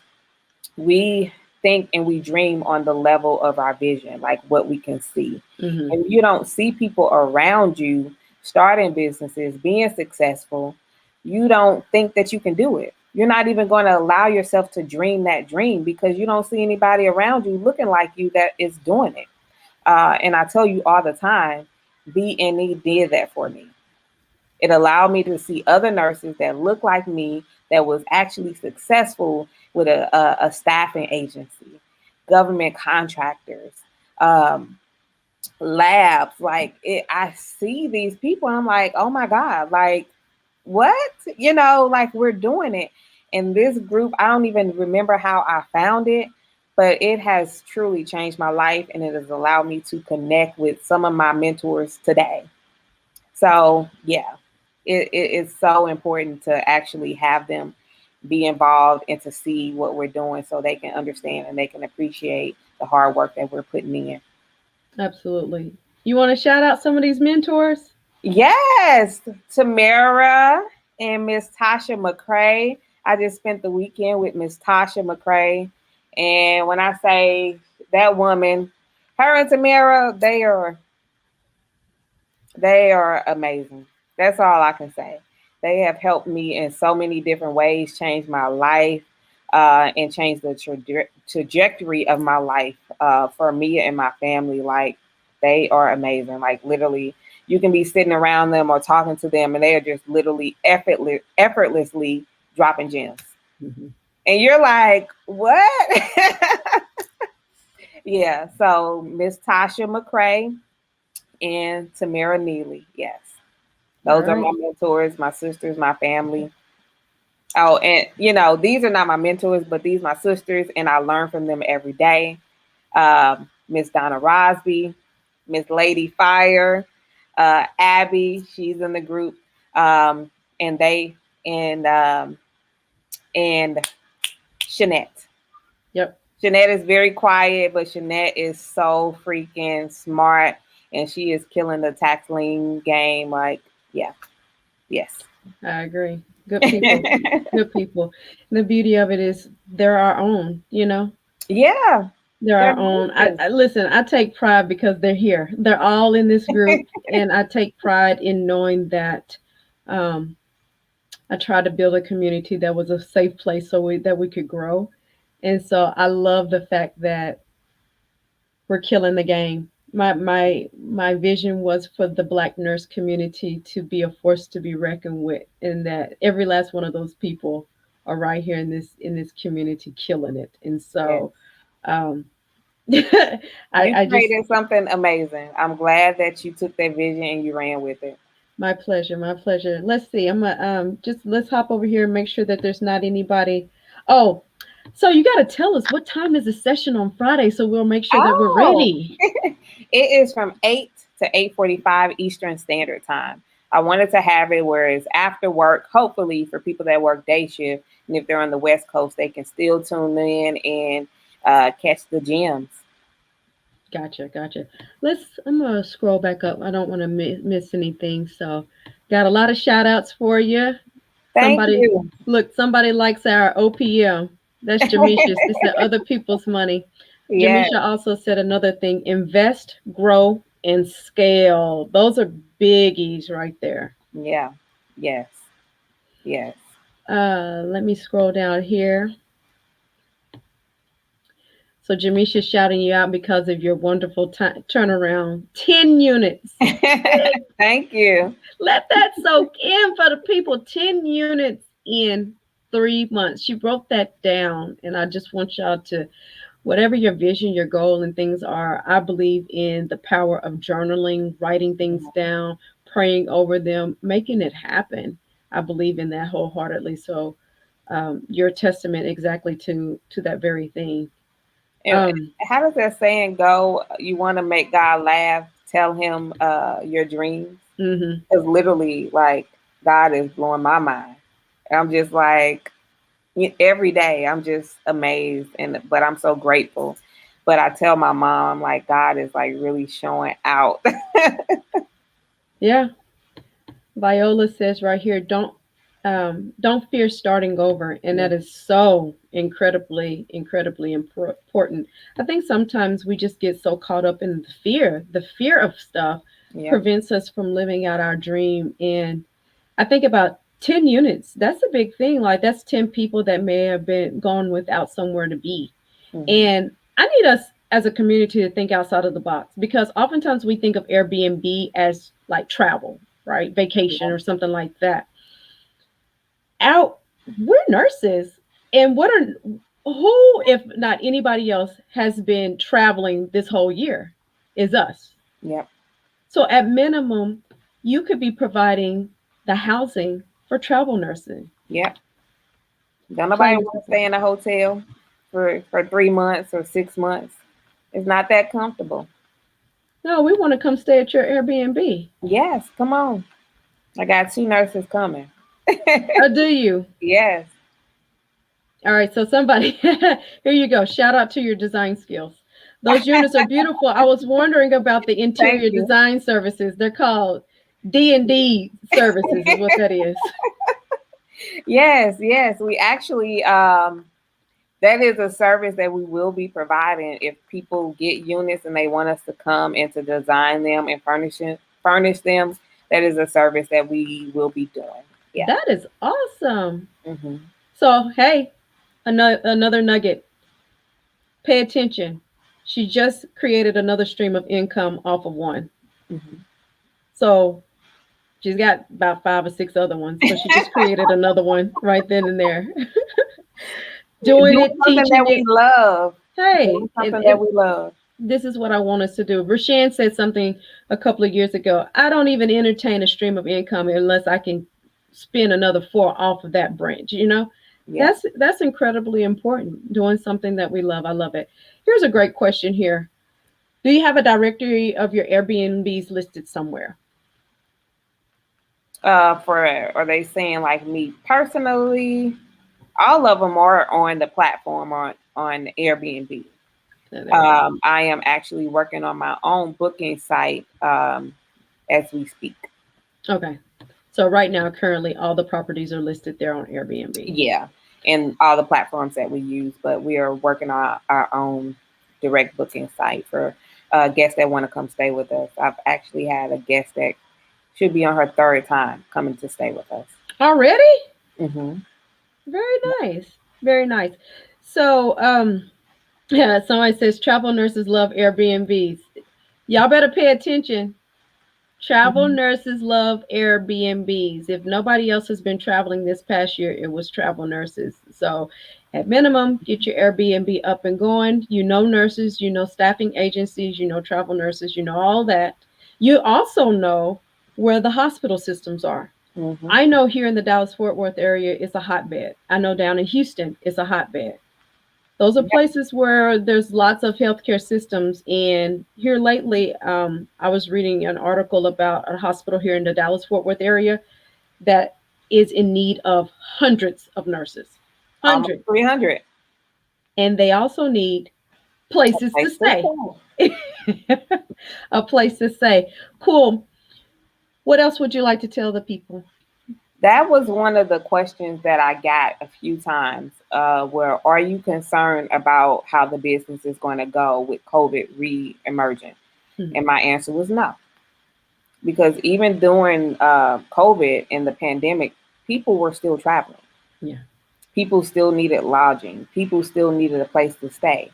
we think and we dream on the level of our vision, like what we can see. Hmm. And you don't see people around you starting businesses, being successful. You don't think that you can do it. You're not even going to allow yourself to dream that dream because you don't see anybody around you looking like you that is doing it. And I tell you all the time, B&E did that for me. It allowed me to see other nurses that looked like me that was actually successful with a staffing agency, government contractors, um, labs. Like, I see these people and I'm like, oh my God, like, what? Like, we're doing it. And this group, I don't even remember how I found it, but it has truly changed my life and it has allowed me to connect with some of my mentors today. So yeah, it is so important to actually have them be involved and to see what we're doing so they can understand and they can appreciate the hard work that we're putting in. Absolutely. You want to shout out some of these mentors? Yes, Tamara and Miss Tasha McCray. I just spent the weekend with Miss Tasha McCray. And when I say that woman, her and Tamara, they are amazing. That's all I can say. They have helped me in so many different ways, change my life, and change the trajectory of my life for me and my family. Like, they are amazing. Like, literally, you can be sitting around them or talking to them, and they are just literally effortlessly dropping gems. Mhm. And you're like, what? Yeah. So Miss Tasha McCray and Tamara Neely. Yes. All Those are right. my mentors, my sisters, my family. Oh, and these are not my mentors, but these my sisters, and I learn from them every day. Miss Donna Rosby, Miss Lady Fire, Abby, she's in the group, um, and they and Shanette. Yep. Shanette is very quiet, but Shanette is so freaking smart, and she is killing the tax lien game. Like, yeah, yes. I agree. Good people. Good people. And the beauty of it is they're our own, you know? Yeah, They're they're our own. nice. I listen, I take pride because they're here. They're all in this group, and I take pride in knowing that um, I try to build a community that was a safe place so that we could grow. And so I love the fact that we're killing the game. My vision was for the Black nurse community to be a force to be reckoned with, and that every last one of those people are right here in this community killing it. And Yes. so, um, You I just created something amazing. I'm glad that you took that vision and you ran with it. my pleasure, my pleasure. Let's see. I'm gonna just let's hop over here and make sure that there's not anybody. Oh, so you got to tell us what time is the session on Friday, so we'll make sure that we're Oh, ready. it is from 8 to 8:45 Eastern Standard Time. I wanted to have it where it's after work, hopefully for people that work day shift. And if they're on the West Coast, they can still tune in and catch the gems. Gotcha, gotcha. I'm gonna scroll back up. I don't want to miss anything. So, got a lot of shout outs for you. Thank Somebody, you. look, somebody likes our OPM. That's Jamisha. She said other people's money. Yes, Jamisha also said another thing: invest, grow, and scale. Those are biggies right there. yeah, yes, yes. Let me scroll down here. So Jamisha's shouting you out because of your wonderful turnaround. 10 units. Thank you. Let that soak in for the people. 10 units in 3 months. She broke that down. And I just want y'all to, whatever your vision, your goal, and things are, I believe in the power of journaling, writing things down, praying over them, making it happen. I believe in that wholeheartedly. So you're a testament exactly to that very thing. And Um, how does that saying go? You want to make God laugh, tell him your dreams. mhm. Because literally, like, God is blowing my mind. I'm just like, every day, I'm just amazed. But I'm so grateful. But I tell my mom, like, God is like really showing out. Yeah, Viola says right here, don't fear starting over, and Yeah. that is so incredibly important. I think sometimes we just get so caught up in the fear. The fear of stuff Yeah. prevents us from living out our dream. And I think about 10 units. That's a big thing. Like that's 10 people that may have been gone without somewhere to be. Hmm. And I need us as a community to think outside of the box because oftentimes we think of Airbnb as like travel, right? Vacation Yeah. or something like that. Out, we're nurses. And what are who, if not anybody else, has been traveling this whole year is us. Yep. So at minimum, you could be providing the housing for travel nursing. Yep. Don't nobody Plain and want to simple. stay in a hotel for 3 months or 6 months. It's not that comfortable. No, we want to come stay at your Airbnb. Yes, come on. I got two nurses coming. Do you? Yes. All right, so somebody, here you go. Shout out to your design skills. Those units are beautiful. I was wondering about the Thank interior you. design services. They're called D&D services, is what that is. Yes, yes. We actually that is a service that we will be providing if people get units and they want us to come and to design them and furnish them. That is a service that we will be doing. Yeah. That is awesome. Hmm. So, hey, another nugget. Pay attention. She just created another stream of income off of one. Hmm. So she's got about 5 or 6 other ones. So she just created another one right then and there. Doing Doing it, something that teaching we it. love. Hey, Doing something that we love. this is what I want us to do. Rashan said something a couple of years ago. I don't even entertain a stream of income unless I can spin another four off of that branch. You know, Yeah. that's incredibly important. Doing something that we love. I love it. Here's a great question here. Do you have a directory of your Airbnbs listed somewhere? For are they saying like me personally? All of them are on the platform on Airbnb. There we go. I am actually working on my own booking site as we speak. Okay. So right now, currently, all the properties are listed there on Airbnb. Yeah, and all the platforms that we use, but we are working on our own direct booking site for guests that want to come stay with us. I've actually had a guest that should be on her third time coming to stay with us. Already? Hmm. Very nice. Very nice. So, Yeah, somebody says travel nurses love Airbnbs. Y'all better pay attention. Travel Mhm. nurses love Airbnbs. If nobody else has been traveling this past year, it was travel nurses. So, at minimum, get your Airbnb up and going. You know nurses, you know staffing agencies, you know travel nurses, you know all that. You also know where the hospital systems are. Mhm. I know here in the Dallas Fort Worth area, it's a hotbed. I know down in Houston, it's a hotbed. Those are Yep. places where there's lots of healthcare systems. And here lately, I was reading an article about a hospital here in the Dallas Fort Worth area that is in need of hundreds of nurses, Almost hundreds. 300. And they also need places to Place to stay. stay. A place to stay. Cool. What else would you like to tell the people? That was one of the questions that I got a few times. Where are you concerned about how the business is going to go with COVID re-emerging? Mhm. And my answer was no, because even during COVID and the pandemic, people were still traveling. Yeah. People still needed lodging. People still needed a place to stay.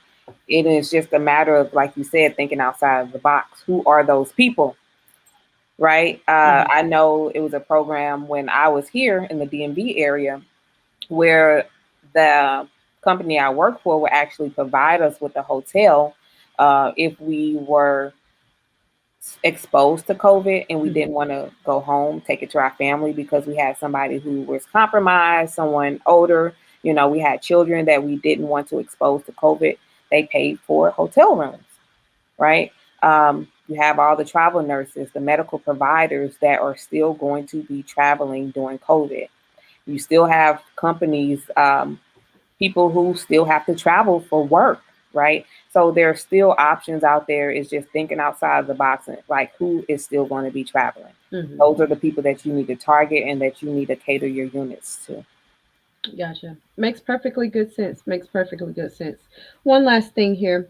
It is just a matter of, like you said, thinking outside of the box. Who are those people? Right? Mhm. I know it was a program when I was here in the DMV area where the company I work for would actually provide us with a hotel if we were exposed to COVID and we Mhm. didn't want to go home, take it to our family because we had somebody who was compromised, someone older. You know, we had children that we didn't want to expose to COVID. They paid for hotel rooms, right? You have all the travel nurses, the medical providers that are still going to be traveling during COVID. You still have companies, people who still have to travel for work, right? So there are still options out there. It's just thinking outside of the box and like who is still going to be traveling. Mhm. Those are the people that you need to target and that you need to cater your units to. Gotcha. Makes perfectly good sense. Makes perfectly good sense. One last thing here.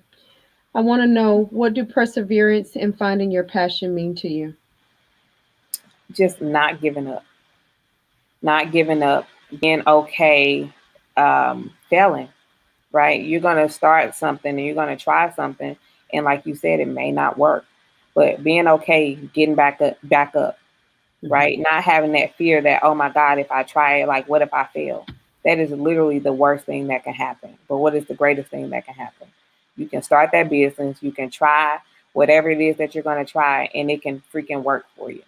I want to know, what do perseverance and finding your passion mean to you? Just not giving up, not giving up, being okay, failing, right? You're going to start something and you're going to try something. And like you said, it may not work, but being okay, getting back up, Mhm. right? Not having that fear that, oh my God, if I try it, like, what if I fail? That is literally the worst thing that can happen. But what is the greatest thing that can happen? You can start that business, you can try whatever it is that you're going to try, and it can freaking work for you.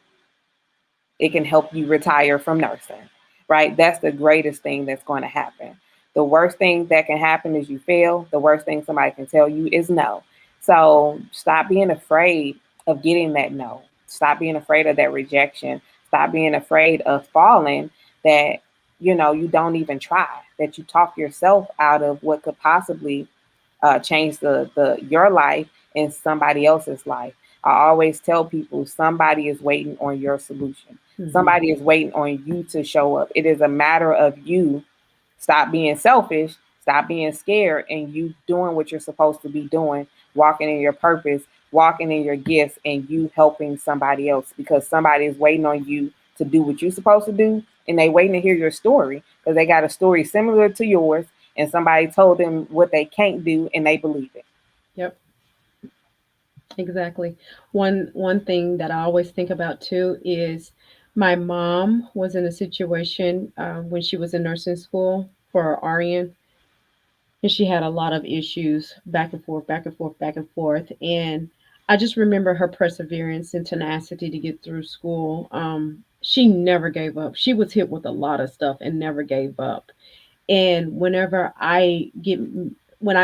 It can help you retire from nursing, right? That's the greatest thing that's going to happen. The worst thing that can happen is you fail. The worst thing somebody can tell you is no. So stop being afraid of getting that no. Stop being afraid of that rejection. Stop being afraid of falling, that you don't even try, that you talk yourself out of what could possibly change the your life and somebody else's life. I always tell people somebody is waiting on your solution. Mhm. Somebody is waiting on you to show up. It is a matter of you stop being selfish, stop being scared, and you doing what you're supposed to be doing, walking in your purpose, walking in your gifts, and you helping somebody else because somebody is waiting on you to do what you're supposed to do, and they waiting to hear your story because they got a story similar to yours, and somebody told them what they can't do, and they believe it. Yep, exactly. One thing that I always think about too is my mom was in a situation when she was in nursing school for her RN, and she had a lot of issues back and forth, back and forth, back and forth. And I just remember her perseverance and tenacity to get through school. She never gave up. She was hit with a lot of stuff and never gave up. And when I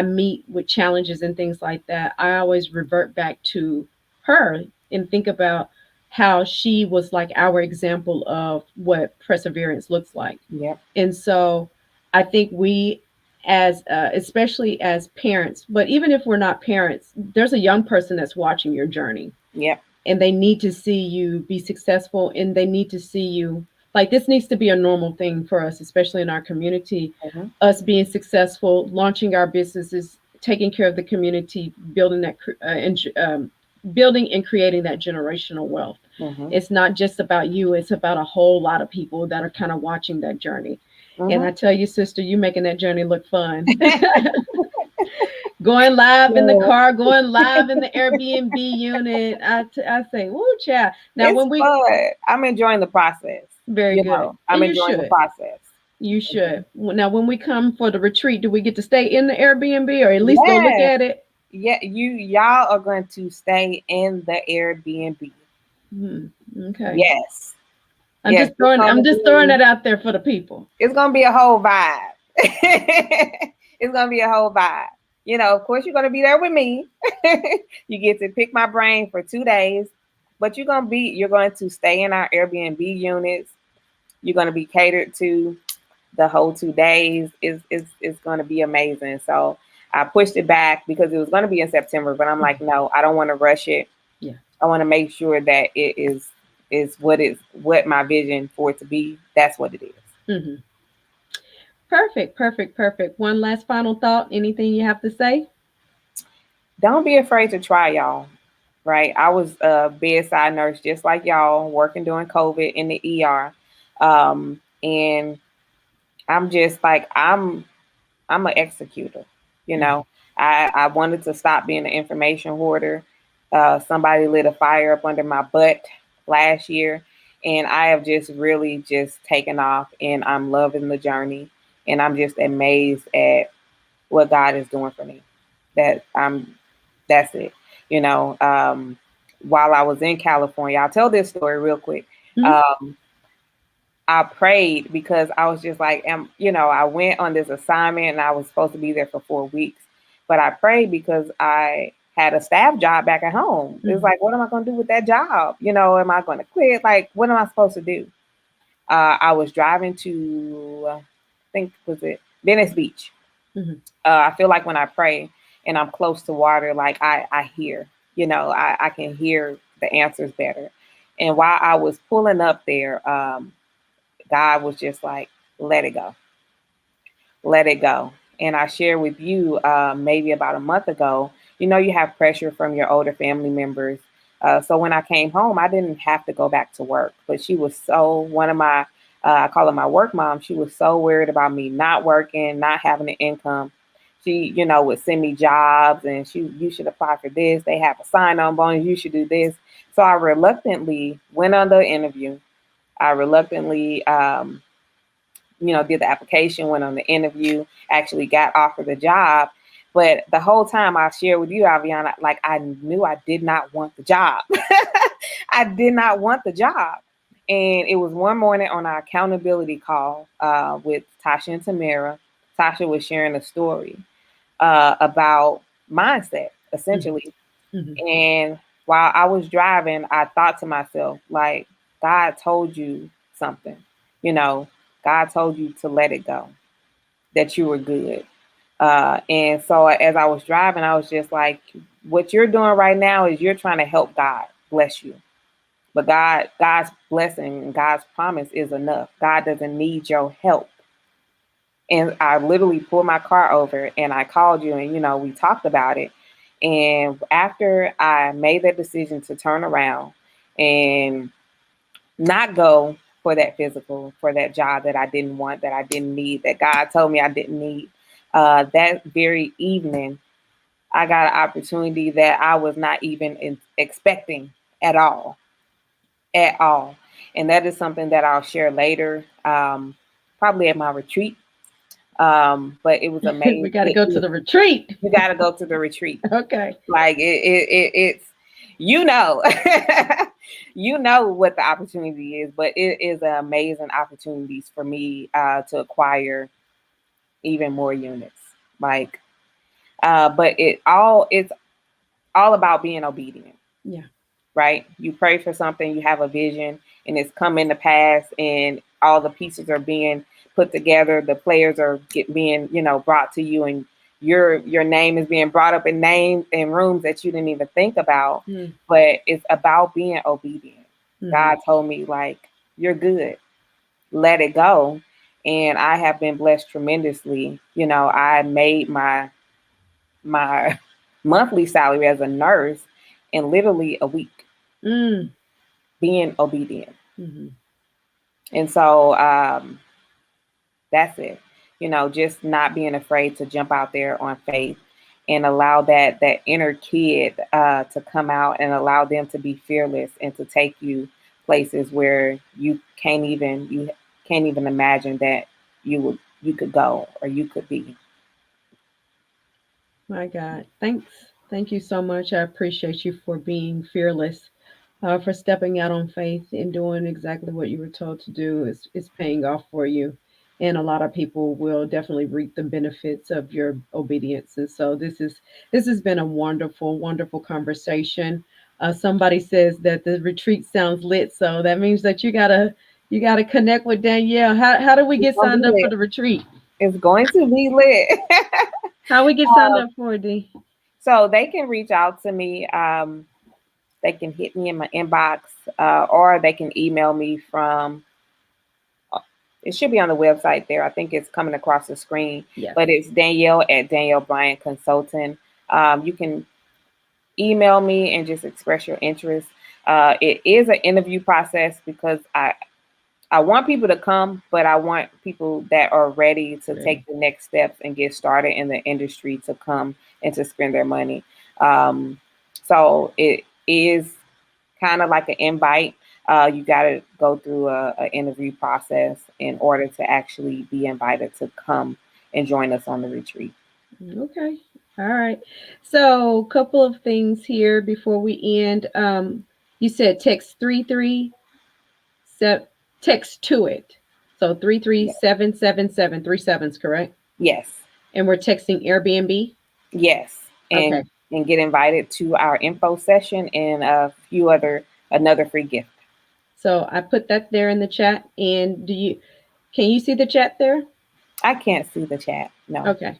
meet with challenges and things like that, I always revert back to her and think about how she was like our example of what perseverance looks like. Yep. And so I think we, as especially as parents, but even if we're not parents, there's a young person that's watching your journey, Yep. and they need to see you be successful, and they need to see you, like, this needs to be a normal thing for us, especially in our community, Mm-hmm. us being successful, launching our businesses, taking care of the community, building and creating that generational wealth. Mm-hmm. It's not just about you, it's about a whole lot of people that are kind of watching that journey. And Mm-hmm. I tell you, sister, you making that journey look fun. Going live in the So car, going live in the Airbnb unit. I say, woo, child. Now, it's when we, fun. I'm enjoying the process. very good. I'm And you enjoying the should. process. You should. Now, when we come for the retreat, do we get to stay in the Airbnb or at least go look Yes. at it? Yeah, y'all are going to stay in the Airbnb. Okay. Yes. Yes, I'm just throwing that out there for the people. it's gonna be a whole vibe. It's gonna be a whole vibe. Of course you're gonna be there with me. You get to pick my brain for 2 days, but you're going to stay in our Airbnb units. You're gonna be catered to the whole 2 days. Is gonna be amazing. So I pushed it back because it was gonna be in September, but I'm like, no, I don't want to rush it. Yeah. I want to make sure that it is what my vision for it to be. That's what it is. Mm-hmm. Perfect, perfect, perfect. One last final thought. Anything you have to say? Don't be afraid to try, y'all. Right? I was a bedside nurse just like y'all, working during COVID in the ER, and I'm just like I'm an executor. You know, I wanted to stop being an information hoarder. Somebody lit a fire up under my butt last year, and I have just really just taken off, and I'm loving the journey, and I'm just amazed at what God is doing for me. That I'm, that's it. You know, while I was in California, I'll tell this story real quick. Mhm. I prayed because I was just like, I went on this assignment and I was supposed to be there for 4 weeks, but I prayed because I had a staff job back at home. It was Mhm. like, what am I going to do with that job? Am I going to quit? Like, what am I supposed to do? I was driving to, I think, was it Venice Beach? Mhm. I feel like when I pray and I'm close to water, like I hear, I can hear the answers better. And while I was pulling up there, God was just like, let it go, let it go. And I shared with you maybe about a month ago, you have pressure from your older family members. So when I came home, I didn't have to go back to work, but she was one of my, I call her my work mom. She was so worried about me not working, not having an income. She, would send me jobs and you should apply for this. They have a sign on bonus. You should do this. So I reluctantly went on the interview. I reluctantly, did the application, went on the interview, actually got offered the job. But the whole time I shared with you, Aviana, like I knew I did not want the job. I did not want the job. And it was one morning on our accountability call with Tasha and Tamara. Tasha was sharing a story about mindset, essentially. Mhm. And while I was driving, I thought to myself, like, God told you something. You know, God told you to let it go, that you were good. And so as I was driving, I was just like, what you're doing right now is you're trying to help God bless you. But God's blessing and God's promise is enough. God doesn't need your help. And I literally pulled my car over and I called you and, we talked about it. And after I made that decision to turn around and not go for that physical, for that job that I didn't want, that I didn't need, that God told me I didn't need, that very evening, I got an opportunity that I was not even expecting at all, at all. And that is something that I'll share later, probably at my retreat. But it was We amazing. got to go to the retreat. You got to go to the retreat. Okay. Like it's, you know, you know what the opportunity is, but it is an amazing opportunities for me to acquire even more units. Like, but it's all about being obedient. Yeah. Right? You pray for something, you have a vision, and it's come in the past, and all the pieces are being put together. The players are being, brought to you, and your name is being brought up in names in rooms that you didn't even think about. Mm. But it's about being obedient. Mhm. God told me, like, you're good. Let it go. And I have been blessed tremendously. I made my monthly salary as a nurse in literally a week, Mm. being obedient. Mhm. And so that's it. Just not being afraid to jump out there on faith and allow that inner kid to come out and allow them to be fearless and to take you places where you can't even imagine that you could go or you could be. My God. Thanks. Thank you so much. I appreciate you for being fearless, for stepping out on faith and doing exactly what you were told to do. It's paying off for you. And a lot of people will definitely reap the benefits of your obedience. And so this has been a wonderful, wonderful conversation. Somebody says that the retreat sounds lit, so that means that you gotta connect with Danielle. How do we It's get gonna signed be up for lit. the retreat? It's going to be lit. How we get signed up for it, D? So they can reach out to me. They can hit me in my inbox, or they can email me from. It should be on the website there. I think it's coming across the screen, Yes. but it's Danielle at Danielle Bryant Consulting. You can email me and just express your interest. It is an interview process because I want people to come, but I want people that are ready to Ready. take the next steps and get started in the industry to come and to spend their money. Um, so it is kind of like an invite. You got to go through a interview process in order to actually be invited to come and join us on the retreat. Okay. All right. So, a couple of things here before we end. You said text 337, text to it. So three three Yeah. seven seven seven three sevens, correct? Yes, And we're texting Airbnb. yes, Okay. and get invited to our info session and a few another free gift. So I put that there in the chat. And can you see the chat there? I can't see the chat. No, Okay.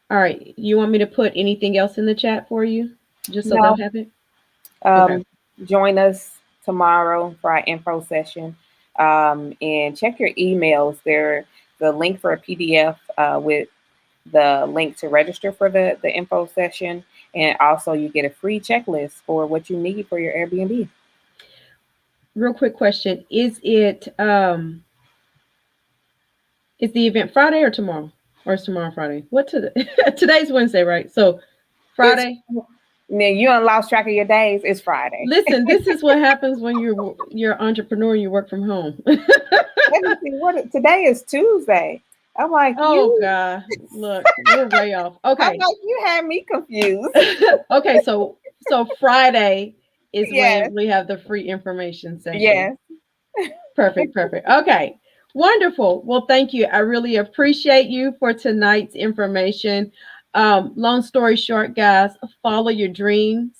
All right. You want me to put anything else in the chat for you? Just so they'll no. have it? Okay. Um, Join us tomorrow for our info session, and check your emails. There, the link for a PDF with the link to register for the info session, and also you get a free checklist for what you need for your Airbnb. Real quick question. Is the event Friday or tomorrow? Or is tomorrow Friday? Today's Wednesday, right? So It's Friday. Now you done lost track of your days. It's Friday. Listen, this is what happens when you're an entrepreneur and you work from home. Let me see today is Tuesday. I'm like Oh you. God. Look, we're way off. I'm Okay. like you had me confused. Okay, so Friday is Yes, when we have the free information session. yes. Perfect, perfect. Okay, wonderful. Well, thank you. I really appreciate you for tonight's information. Long story short, guys, follow your dreams.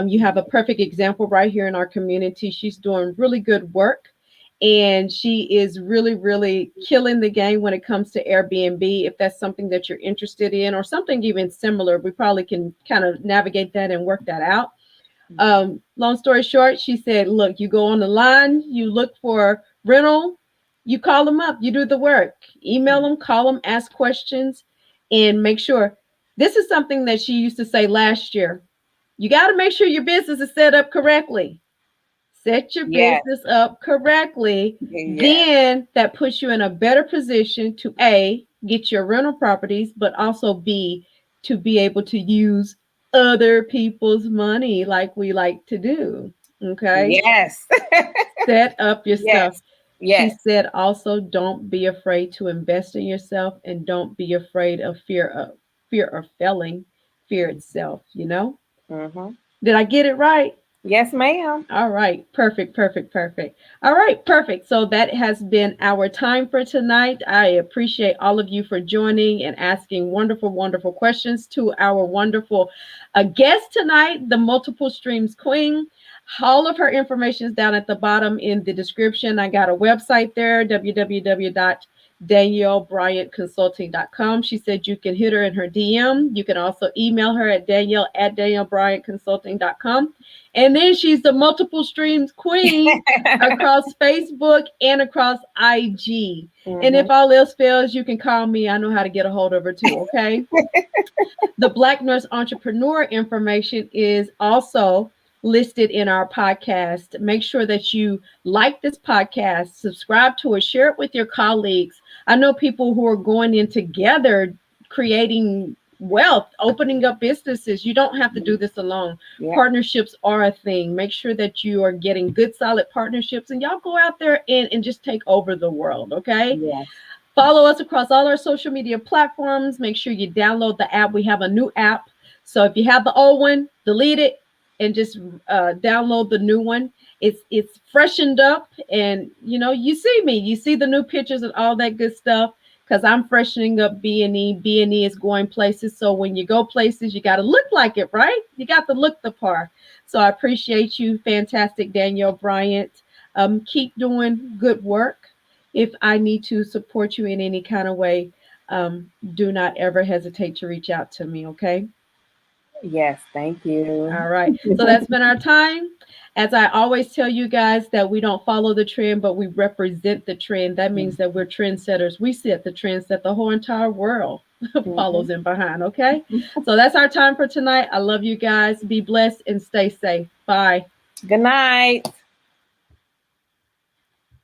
You have a perfect example right here in our community. She's doing really good work. And she is really, really killing the game when it comes to Airbnb. If that's something that you're interested in, or something even similar, we probably can kind of navigate that and work that out. Long story short, she said, look, you go on the line, you look for rental, you call them up, you do the work, email them, call them, ask questions, and make sure. This is something that she used to say last year. You got to make sure your business is set up correctly. Set your Yes, business up correctly. yes, Then that puts you in a better position to A, get your rental properties, but also B, to be able to use other people's money like we like to do. Okay. yes, Set up your stuff. yes, She yes. said also don't be afraid to invest in yourself, and don't be afraid of fear of failing, fear itself, you know? Mm-hmm. Did I get it right? Yes, ma'am. All right, perfect, perfect, perfect. All right, perfect. So that has been our time for tonight. I appreciate all of you for joining and asking wonderful, wonderful questions to our wonderful guest tonight, the Multiple Streams Queen. All of her information is down at the bottom in the description. I got a website there, www.daniellebryantconsulting.com. She said you can hit her in her DM. You can also email her at danielle@daniellebryantconsulting.com. And then she's the multiple streams queen across Facebook and across IG. And Mm-hmm. if all else fails, you can call me. I know how to get a hold of her too. Okay. The Black Nurse Entrepreneur information is also listed in our podcast. Make sure that you like this podcast, subscribe to it, share it with your colleagues. I know people who are going in together creating wealth, opening up businesses. You don't have to do this alone. Yeah. Partnerships are a thing. Make sure that you are getting good, solid partnerships, and y'all go out there and just take over the world, okay? Yes. Follow us across all our social media platforms. Make sure you download the app. We have a new app. So if you have the old one, delete it and just download the new one. It's freshened up, and you see me, you see the new pictures and all that good stuff. Because I'm freshening up B&E. B&E is going places. So when you go places, you got to look like it, right? You got to look the part. So I appreciate you, fantastic Danielle Bryant. Keep doing good work. If I need to support you in any kind of way, do not ever hesitate to reach out to me, okay? Yes. Thank you. All right. So that's been our time. As I always tell you guys, that we don't follow the trend, but we represent the trend. That means that we're trendsetters. We set the trends that the whole entire world follows in behind, okay? So that's our time for tonight. I love you guys. Be blessed and stay safe. Bye. Good night.